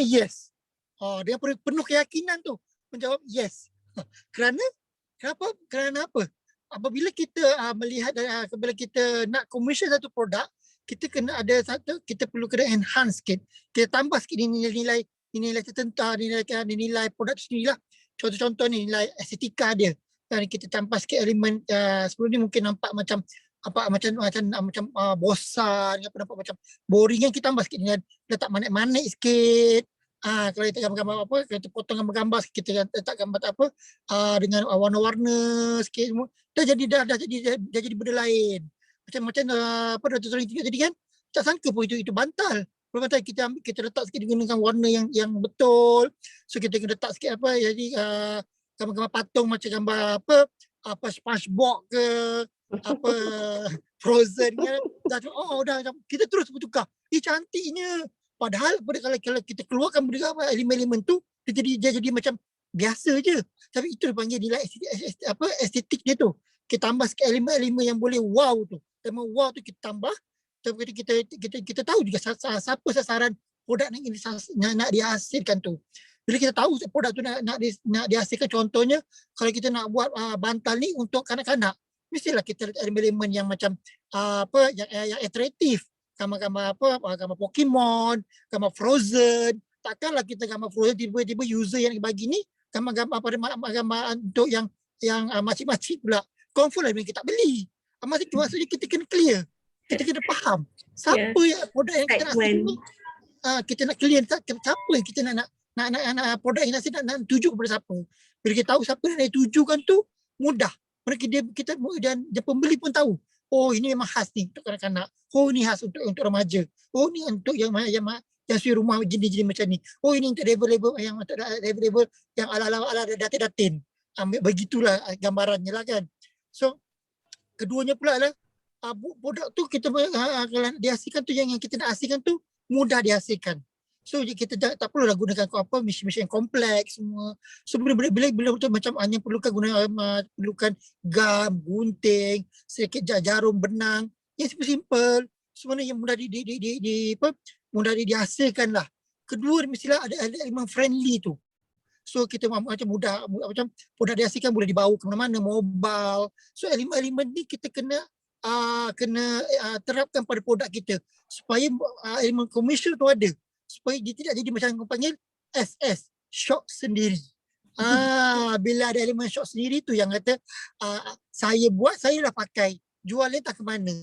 yes. Dia penuh keyakinan tu menjawab yes. Kerana apa? Apabila kita melihat apabila kita nak commercial satu produk, kita kena kita perlu kena enhance sikit. Kita tambah sikit nilai tertentu, nilai produk tu sendirilah. Contoh ni nilai estetika dia. Dan kita tambah sikit elemen sebelum ni mungkin nampak macam bosan, nampak macam boring, kan kita tambah sikit dengan letak manik-manik sikit. Kalau kita gambar kita potong gambar sikit, kita letak gambar dengan warna-warna sikit semua. Dah jadi benda lain. Macam Dr. Sori tunjuk tadi kan, tak sangka pun itu bantal. Bantal kita letak sikit dengan warna yang betul. So kita kena letak sikit jadi gambar-gambar patung macam gambar SpongeBob ke Frozen kan. Dah kita terus bertukar. Cantiknya. Padahal kalau kita keluarkan elemen-elemen tu, dia jadi macam biasa je. Tapi itu dipanggil nilai estetik dia tu. Kita tambah sikit elemen-elemen yang boleh wow tu. Dan wow tu kita tambah. Kita tahu juga siapa sasaran produk yang nak dihasilkan tu. Bila kita tahu produk tu nak dihasilkan, contohnya kalau kita nak buat bantal ni untuk kanak-kanak, mestilah kita ada elemen yang macam yang atraktif. Gambar Pokemon, gambar Frozen. Takkanlah kita gambar Frozen tiba-tiba user yang bagi ni gambar untuk yang makcik-makcik pula. Confirm lah kita tak beli. Maksudnya kita kena clear. Kita kena faham siapa yang produk yang kita nak ni. Kita nak clear siapa yang kita nak produk yang nak tuju kepada siapa. Bila kita tahu siapa yang nak tujukan tu, mudah. Kita dan pembeli pun tahu. Oh, ini memang khas ni untuk kanak-kanak. Oh, ini khas untuk remaja. Oh, ini untuk yang suri rumah jenis-jenis macam ni. Oh, ini untuk level-level yang ala datin-datin. Begitulah gambarannya lah kan. So, keduanya pula lah, produk tu kita kalau dihasilkan tu, yang kita nak hasilkan tu mudah dihasilkan. So kita tak perlulah gunakan mesin-mesin kompleks semua. So bila betul macam hanya perlukan gam, gunting, sedikit jarum, benang, yang simple, sebenarnya yang mudah dihasilkan lah. Kedua, mestilah ada elemen friendly tu. So kita macam mudah dihasilkan, boleh dibawa ke mana-mana, mobile. So elemen ni kita kena terapkan pada produk kita supaya elemen komersial tu ada, supaya dia tidak jadi macam orang panggil SS, shop sendiri. Bila ada elemen shop sendiri tu yang kata saya buat, saya dah pakai, jualnya tak ke mana.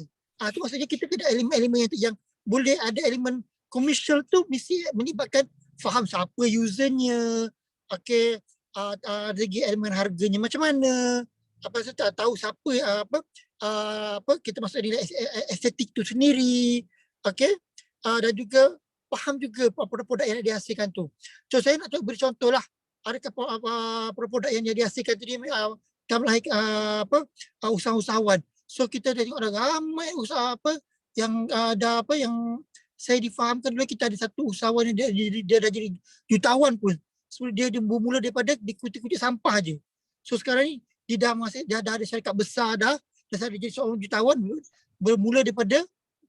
Tu maksudnya kita tidak elemen-elemen yang boleh ada elemen komersial tu, mesti melibatkan faham siapa usernya. Okey, segi elemen harganya macam mana, apa saya tak tahu siapa kita masuk nilai estetik tu sendiri, okey, dan juga faham juga produk-produk yang dihasilkan tu. So saya nak beri contoh lah, adakah produk yang dihasilkan tu dia usahawan. So kita dah tengok ada ramai usaha yang yang saya difahamkan dulu, kita ada satu usahawan yang dia dah jadi jutawan pun. So dia bermula daripada dikutik-kutik sampah je. So sekarang ni dia dah ada syarikat besar dah jadi seorang jutawan bermula daripada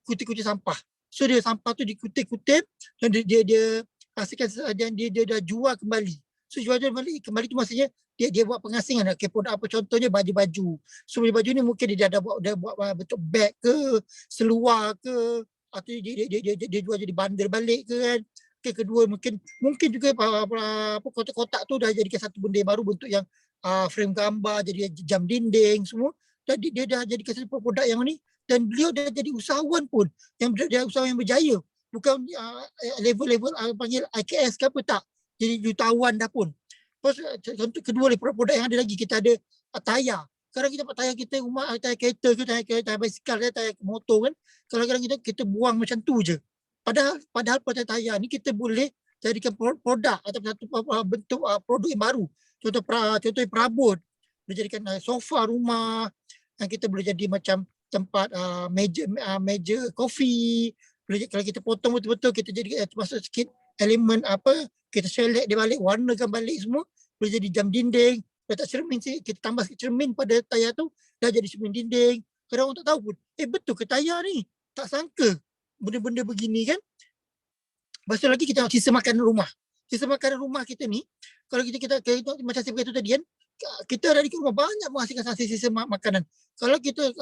kutik-kutik sampah. So dia sampah tu dikutip-kutip dan dia hasilkan dan dia dah jual kembali. So jual kembali tu maksudnya dia buat pengasingan. Okay, produk apa contohnya baju-baju. So baju ni mungkin dia dah buat bentuk beg ke, seluar ke, atau dia jual jadi bundle balik ke kan. Okay, kedua mungkin juga kotak-kotak tu dah jadikan satu benda baru, bentuk yang frame gambar, jadi jam dinding semua. Dan dia dah jadikan satu produk yang ni, dan beliau dah jadi usahawan pun, yang dia usahawan yang berjaya. Bukan level panggil IKS ke apa, tak. Jadi jutawan dah pun. Contoh kedua produk yang ada lagi, kita ada tayar. Sekarang kita dapat tayar kita rumah, tayar kereta ke, tayar basikal, tayar motor kan. Kadang-kadang kita buang macam tu je. Padahal pada tayar ni kita boleh jadikan produk atau satu bentuk produk yang baru. Contoh perabot, boleh jadikan sofa rumah, yang kita boleh jadi macam tempat meja kopi. Kalau kita potong betul-betul, kita jadi masuk sikit elemen kita select dia balik, warnakan balik semua, boleh jadi jam dinding. Letak cermin, kita tambah cermin pada tayar tu, dah jadi cermin dinding. Kadang orang tak tahu pun, betul ke tayar ni? Tak sangka benda-benda begini kan. Lepas tu lagi kita tengok sisa makanan rumah. Sisa makanan rumah kita ni, kalau kita macam saya beritahu tadi kan, kita ada di rumah banyak menghasilkan sisa makanan. Kalau kita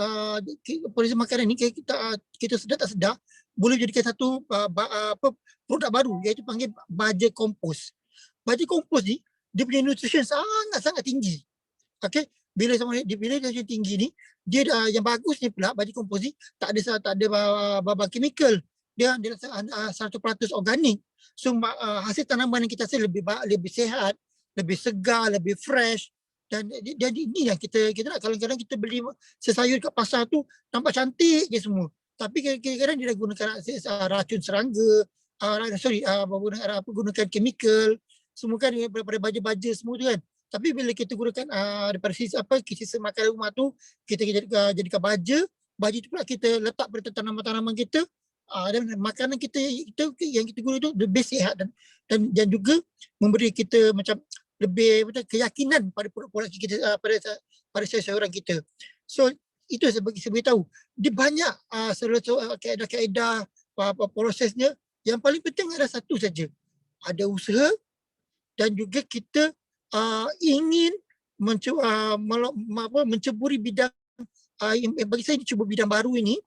polisi makanan ni kita sedar tak sedar boleh jadikan satu produk baru, iaitu panggil baja kompos. Baja kompos ni dia punya nutrition sangat-sangat tinggi. Okey, bila nutrition tinggi ni, dia yang bagus ni pula baja kompos ni tak ada babak kimikal. Dia 100% organik. So hasil tanaman yang kita hasil lebih sihat, lebih segar, lebih fresh. Dan ini yang kita nak. Kadang-kadang kita beli sayur kat pasar tu nampak cantik je semua. Tapi kadang-kadang dia dah gunakan racun serangga, gunakan kimikal, semua kan daripada baja-baja semua tu kan. Tapi bila kita gunakan daripada sisa makanan rumah tu, kita jadikan baja tu pula kita letak pada tanaman-tanaman kita, dan makanan kita yang kita guna tu lebih sihat dan juga memberi kita macam lebih keyakinan pada produk kita, pada sayuran kita. So itu saya beritahu. Dia banyak kaedah-kaedah prosesnya. Yang paling penting ada satu saja. Ada usaha dan juga kita ingin menceburi bidang, bagi saya cuba bidang baru ini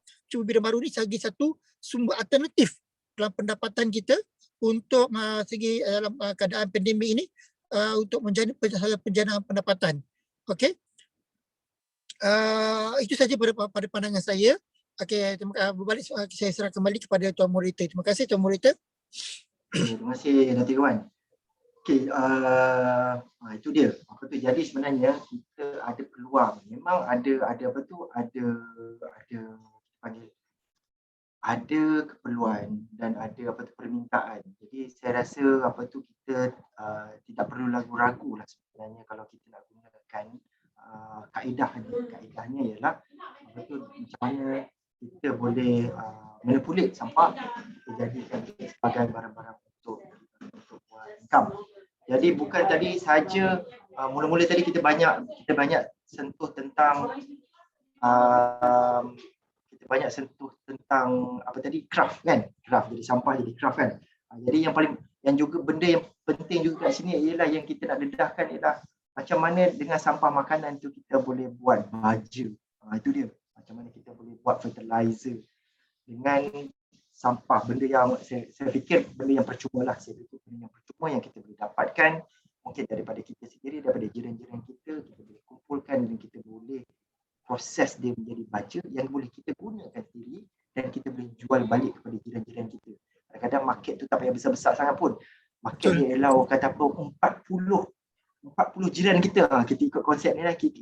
sebagai satu sumber alternatif dalam pendapatan kita untuk segi dalam keadaan pandemik ini, untuk menjadi penjanaan pendapatan. Okey. Itu saja pada pandangan saya. Okey, berbalik saya serah kembali kepada Tuan Moderator. Terima kasih Tuan Moderator. Terima kasih Datuk Irwan. Okey, itu dia. Jadi sebenarnya kita ada peluang. Memang ada keperluan dan ada permintaan. Jadi saya rasa kita tidak perlu ragu-ragu lah sebenarnya kalau kita nak gunakan kaedahnya ialah macam mana kita boleh manipulate sampah, kita jadikan sebagai barang-barang untuk buat income. Jadi bukan tadi saja mula-mula tadi kita banyak sentuh tentang craft kan, jadi sampah jadi craft kan. Jadi yang juga benda yang penting juga kat sini ialah yang kita nak dedahkan ialah macam mana dengan sampah makanan tu kita boleh buat baja. Itu dia, macam mana kita boleh buat fertilizer dengan sampah, benda yang saya fikir benda yang percuma lah. Saya fikir benda yang percuma yang kita boleh dapatkan mungkin daripada kita sendiri, daripada jiran-jiran kita boleh kumpulkan dan kita boleh proses dia menjadi baja yang boleh kita gunakan sendiri dan kita boleh jual balik kepada jiran-jiran kita. Kadang-kadang market tu tak payah besar-besar sangat pun. Market dia ialah orang kata 40 40 jiran kita. Kita ikut konsep ni lah, kita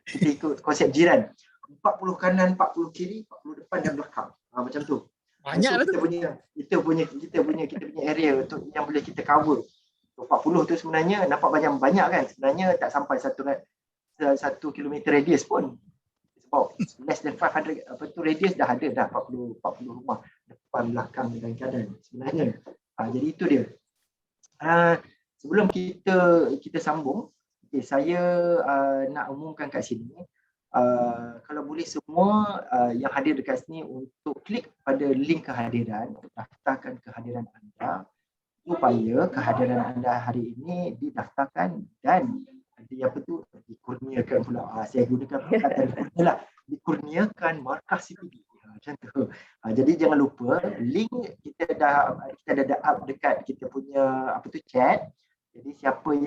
ikut konsep jiran. 40 kanan, 40 kiri, 40 depan dan belakang. Macam tu. Banyak lah tu. Kita punya area untuk yang boleh kita cover. 40 tu sebenarnya nampak banyak kan. Sebenarnya tak sampai 1 kilometer radius pun. About less than 500 radius dah ada dah 40 rumah depan, belakang dan kanan sebenarnya. Jadi itu dia. Sebelum kita sambung, saya nak umumkan kat sini, kalau boleh semua yang hadir dekat sini untuk klik pada link kehadiran, daftarkan kehadiran anda supaya kehadiran anda hari ini didaftarkan dan dikurniakan pula. Saya gunakan perkataan dikurnia lah, dikurniakan markah CPD. Macam tu. Jadi jangan lupa link kita dah up dekat kita punya chat. Jadi siapa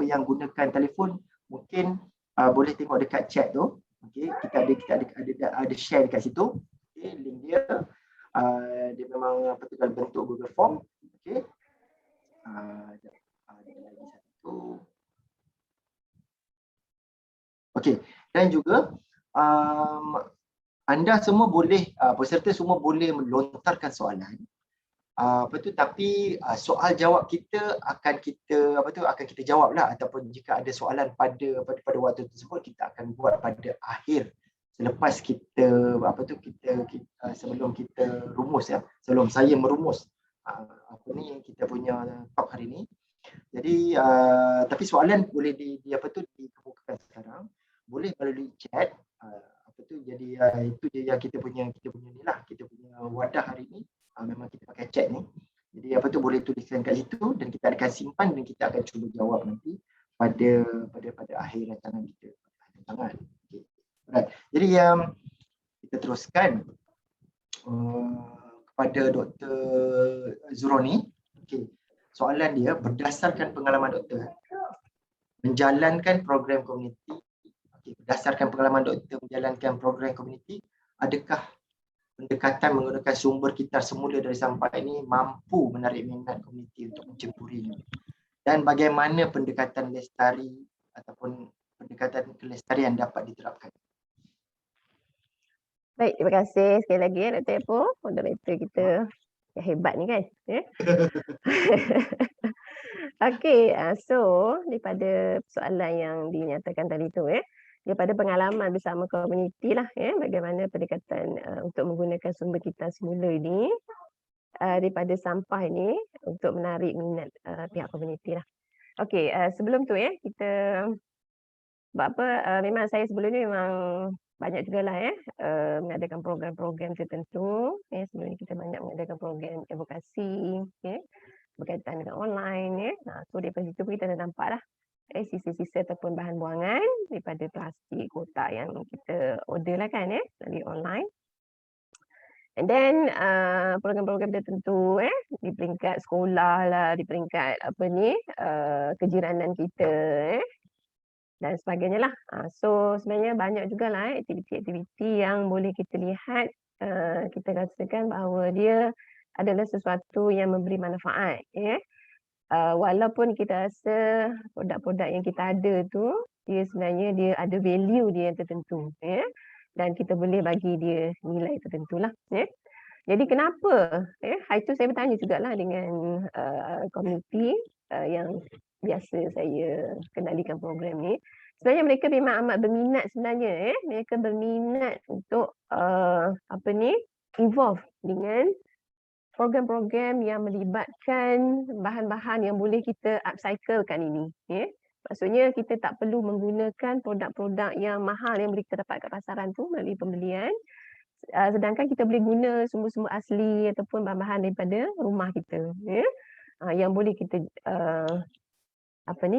yang gunakan telefon mungkin boleh tengok dekat chat tu. Okey, kita ada share dekat situ. Okey, link dia dia memang dalam bentuk Google Form. Okey. Ada lagi satu. Okey, dan juga anda semua boleh, peserta semua boleh melontarkan soalan. Tapi soal jawab kita akan kita jawablah, ataupun jika ada soalan pada waktu tersebut kita akan buat pada akhir selepas kita sebelum kita rumus ya, sebelum saya merumus kita punya talk hari ini. Jadi tapi soalan boleh dikemukakan sekarang, boleh melalui chat. Jadi itu je yang kita punya ni lah, kita punya wadah hari ini. Memang kita pakai chat ni. Jadi boleh tuliskan kat situ dan kita akan simpan dan kita akan cuba jawab nanti pada akhir rancangan kita. Okay. Alright. Jadi kita teruskan kepada Dr. Zuroni. Okay. Soalan dia, berdasarkan pengalaman doktor menjalankan program komuniti, berdasarkan pengalaman doktor menjalankan program komuniti, adakah pendekatan menggunakan sumber kitar semula dari sampai ini mampu menarik minat komuniti untuk menceburinya? Dan bagaimana pendekatan lestari ataupun pendekatan kelestarian dapat diterapkan? Baik, terima kasih sekali lagi Dr. Epo, moderator kita yang hebat ni kan. Okey, so daripada soalan yang dinyatakan tadi tu daripada pengalaman bersama komuniti lah bagaimana pendekatan untuk menggunakan sumber kitar semula ini daripada sampah ini untuk menarik minat pihak komuniti lah. Okey, sebelum tu kita buat apa, memang saya sebelum ni memang banyak jugalah mengadakan program-program tertentu. Sebelum ni kita banyak mengadakan program advokasi berkaitan dengan online. So daripada situ kita dah nampak lah sisa-sisa ataupun bahan buangan daripada plastik, kotak yang kita order lah kan dari online. And then program-program tertentu di peringkat sekolah lah, di peringkat kejiranan kita dan sebagainya lah. So sebenarnya banyak jugalah aktiviti-aktiviti yang boleh kita lihat, kita rasakan bahawa dia adalah sesuatu yang memberi manfaat. Walaupun kita rasa produk-produk yang kita ada tu dia sebenarnya dia ada value dia yang tertentu dan kita boleh bagi dia nilai tertentulah Jadi kenapa hari tu saya bertanya jugalah dengan komuniti yang biasa saya kendalikan program ni. Sebenarnya mereka memang amat berminat sebenarnya mereka berminat untuk involve dengan program-program yang melibatkan bahan-bahan yang boleh kita upcyclekan ini. Maksudnya kita tak perlu menggunakan produk-produk yang mahal yang boleh kita dapat kat pasaran tu melalui pembelian. Sedangkan kita boleh guna sumber-sumber asli ataupun bahan-bahan daripada rumah kita. Yang boleh kita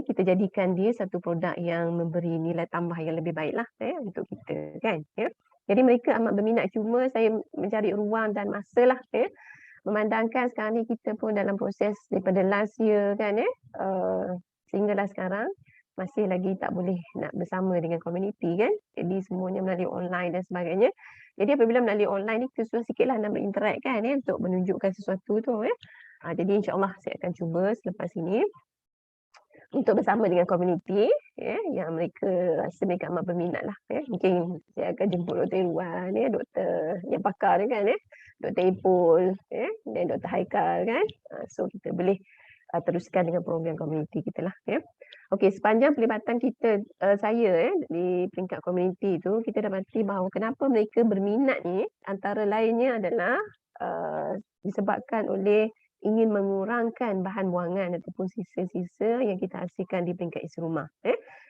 kita jadikan dia satu produk yang memberi nilai tambah yang lebih baiklah untuk kita kan. Jadi mereka amat berminat, cuma saya mencari ruang dan masa lah memandangkan sekarang ni kita pun dalam proses daripada last year kan sehinggalah sekarang masih lagi tak boleh nak bersama dengan komuniti kan. Jadi semuanya melalui online dan sebagainya. Jadi apabila melalui online ni kita susah sikitlah nak berinteract kan untuk menunjukkan sesuatu tu Jadi insya-Allah saya akan cuba selepas ini untuk bersama dengan komuniti yang mereka rasa mereka amat berminat lah. Mungkin saya akan jemput Dr. Irwan, doktor yang pakar ni kan, Dr. Ipul, dan Dr. Haikal kan. So kita boleh teruskan dengan program komuniti kita lah. Okey, sepanjang pelibatan kita, saya di peringkat komuniti tu, kita dapati bahawa kenapa mereka berminat ni, antara lainnya adalah disebabkan oleh ingin mengurangkan bahan buangan ataupun sisa-sisa yang kita hasilkan di peringkat isi rumah.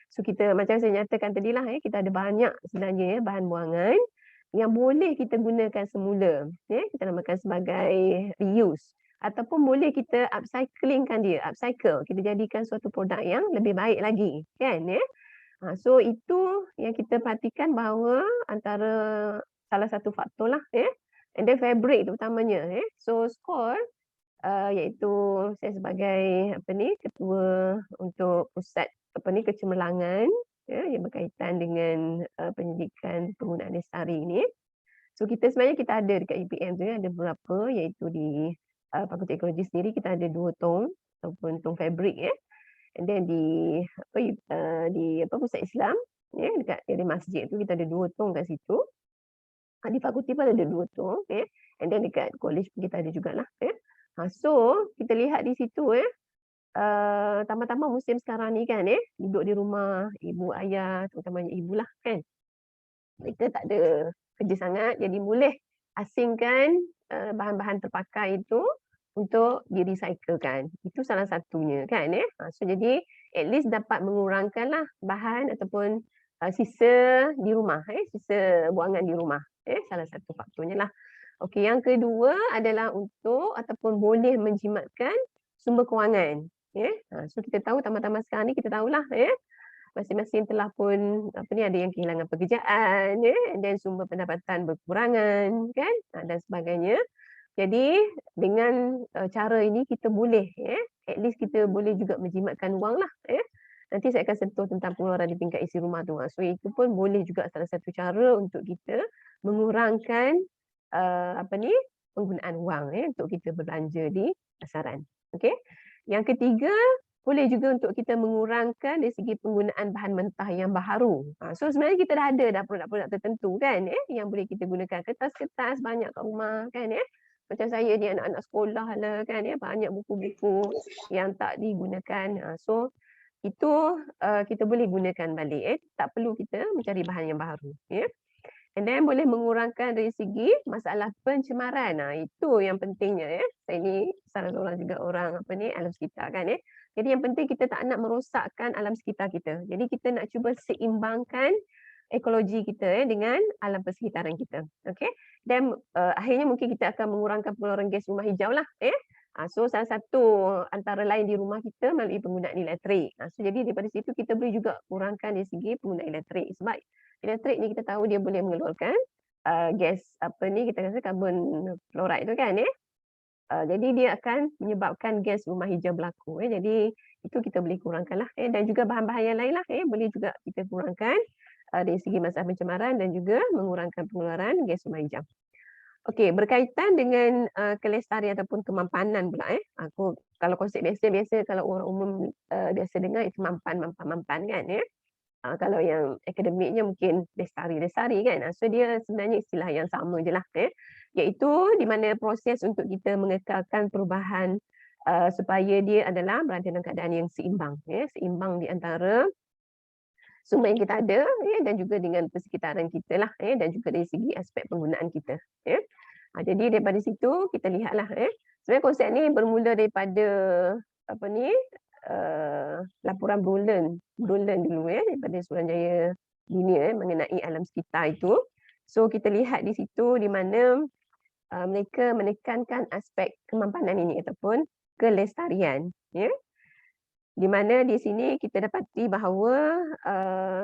So kita macam saya nyatakan tadi lah, kita ada banyak sebenarnya bahan buangan yang boleh kita gunakan semula. Kita namakan sebagai reuse. Ataupun boleh kita upcyclingkan dia, upcycle. Kita jadikan suatu produk yang lebih baik lagi. Kan? So itu yang kita perhatikan bahawa antara salah satu faktor lah. And then fabric terutamanya. So SCORE, iaitu saya sebagai ketua untuk pusat kecemerlangan yang berkaitan dengan pendidikan penggunaan lestari ini. So kita sebenarnya kita ada dekat UPM tu ada beberapa, iaitu di Fakulti Ekologi sendiri kita ada 2 tong ataupun tong fabrik and then di pusat Islam dekat area masjid tu kita ada 2 tong kat situ. Di fakulti pun ada 2 tong and then dekat college pun kita ada jugalah. So kita lihat di situ tambah-tambah musim sekarang ni kan duduk di rumah ibu ayah, terutamanya ibu lah kan. Mereka tak ada kerja sangat, jadi boleh asingkan bahan-bahan terpakai itu untuk di-recyclekan. Itu salah satunya kan. So jadi at least dapat mengurangkanlah bahan ataupun sisa di rumah, sisa buangan di rumah. Salah satu faktornya lah. Okey, yang kedua adalah untuk ataupun boleh menjimatkan sumber kewangan. So kita tahu taman-taman sekarang ni kita tahulah masing-masing telah pun ada yang kehilangan pekerjaan, and then sumber pendapatan berkurangan kan, dan sebagainya. Jadi dengan cara ini kita boleh at least kita boleh juga menjimatkan wang lah. Nanti saya akan sentuh tentang pengeluaran di tingkat isi rumah tu. So itu pun boleh juga salah satu cara untuk kita mengurangkan penggunaan wang untuk kita berbelanja di pasaran. Okey. Yang ketiga, boleh juga untuk kita mengurangkan dari segi penggunaan bahan mentah yang baharu. So sebenarnya kita dah ada produk-produk tertentu kan yang boleh kita gunakan. Kertas-kertas banyak kat rumah kan macam saya ni anak-anak sekolah lah kan banyak buku-buku yang tak digunakan. So itu kita boleh gunakan balik. Tak perlu kita mencari bahan yang baharu. And then boleh mengurangkan dari segi masalah pencemaran. Itu yang pentingnya Saya ni salah seorang juga orang alam sekitar kan Jadi yang penting kita tak nak merosakkan alam sekitar kita. Jadi kita nak cuba seimbangkan ekologi kita dengan alam persekitaran kita. Okey. Dan akhirnya mungkin kita akan mengurangkan pengeluaran gas rumah hijau lah. So salah satu antara lain di rumah kita melalui penggunaan elektrik. So jadi daripada situ kita boleh juga kurangkan dari segi penggunaan elektrik. Sebab elektrik ni kita tahu dia boleh mengeluarkan gas kita kata karbon fluoride tu kan jadi dia akan menyebabkan gas rumah hijau berlaku jadi itu kita boleh kurangkan lah dan juga bahan-bahan yang lain lah boleh juga kita kurangkan dari segi masalah pencemaran dan juga mengurangkan pengeluaran gas rumah hijau. Okey, berkaitan dengan kelestarian ataupun kemampanan pula aku kalau konsep biasa kalau orang umum biasa dengar itu mampan kan kalau yang akademiknya mungkin lestari kan. So dia sebenarnya istilah yang sama je lah iaitu di mana proses untuk kita mengekalkan perubahan supaya dia adalah berada dalam keadaan yang seimbang seimbang di antara sumber yang kita ada dan juga dengan persekitaran kita lah dan juga dari segi aspek penggunaan kita jadi daripada situ kita lihatlah sebenarnya konsep ni bermula daripada laporan Brundtland dulu daripada Suruhanjaya Dunia mengenai alam sekitar itu. So kita lihat di situ di mana mereka menekankan aspek kemampanan ini ataupun kelestarian di mana di sini kita dapati bahawa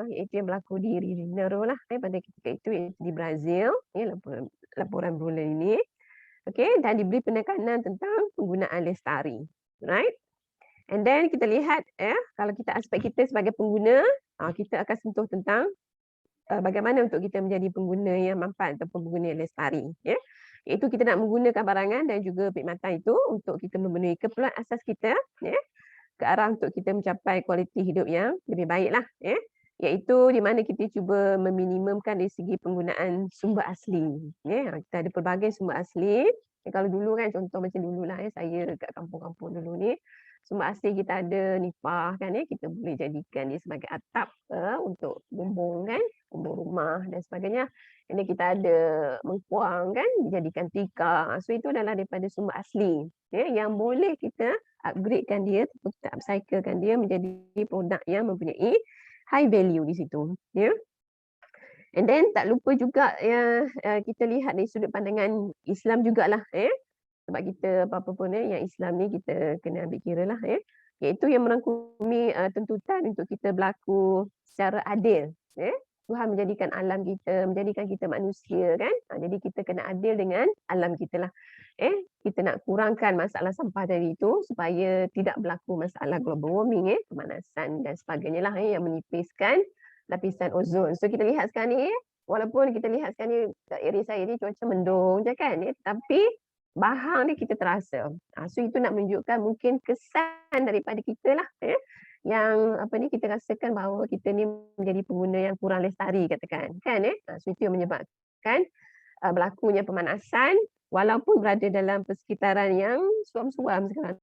iaitu yang berlaku di Rio de Janeiro lah pada ketika itu iaitu di Brazil laporan Brundtland ini dan diberi penekanan tentang penggunaan lestari, right? And then kita lihat kalau kita aspek kita sebagai pengguna kita akan sentuh tentang bagaimana untuk kita menjadi pengguna yang mampan ataupun pengguna yang lestari iaitu kita nak menggunakan barangan dan juga perkhidmatan itu untuk kita memenuhi keperluan asas kita ke arah untuk kita mencapai kualiti hidup yang lebih baiklah, iaitu di mana kita cuba meminimumkan dari segi penggunaan sumber asli. Kita ada pelbagai sumber asli. Kalau dulu kan, contoh macam dululah, saya dekat kampung-kampung dulu ni, sumber asli kita ada nipah kan, kita boleh jadikan dia sebagai atap untuk bumbung kan, bumbung rumah dan sebagainya. Ini kita ada mengkuang kan, dijadikan tikar. So itu adalah daripada sumber asli yang boleh kita upgradekan dia, kita upcyclekan dia menjadi produk yang mempunyai high value di situ. And then tak lupa juga kita lihat dari sudut pandangan Islam jugalah. Sebab kita apa-apa pun yang Islam ni kita kena ambil kira lah. Iaitu yang merangkumi tuntutan untuk kita berlaku secara adil. Tuhan menjadikan alam kita, menjadikan kita manusia kan. Jadi kita kena adil dengan alam kita lah. Kita nak kurangkan masalah sampah tadi itu supaya tidak berlaku masalah global warming, pemanasan dan sebagainya lah yang menipiskan lapisan ozon. So kita lihat sekarang ni, walaupun kita lihat sekarang ni kat area saya ni cuaca mendung je kan, tapi bahang ni kita terasa. So itu nak menunjukkan mungkin kesan daripada kita lah, yang kita rasakan bahawa kita ni menjadi pengguna yang kurang lestari katakan kan. So itu yang menyebabkan berlakunya pemanasan walaupun berada dalam persekitaran yang suam-suam sekarang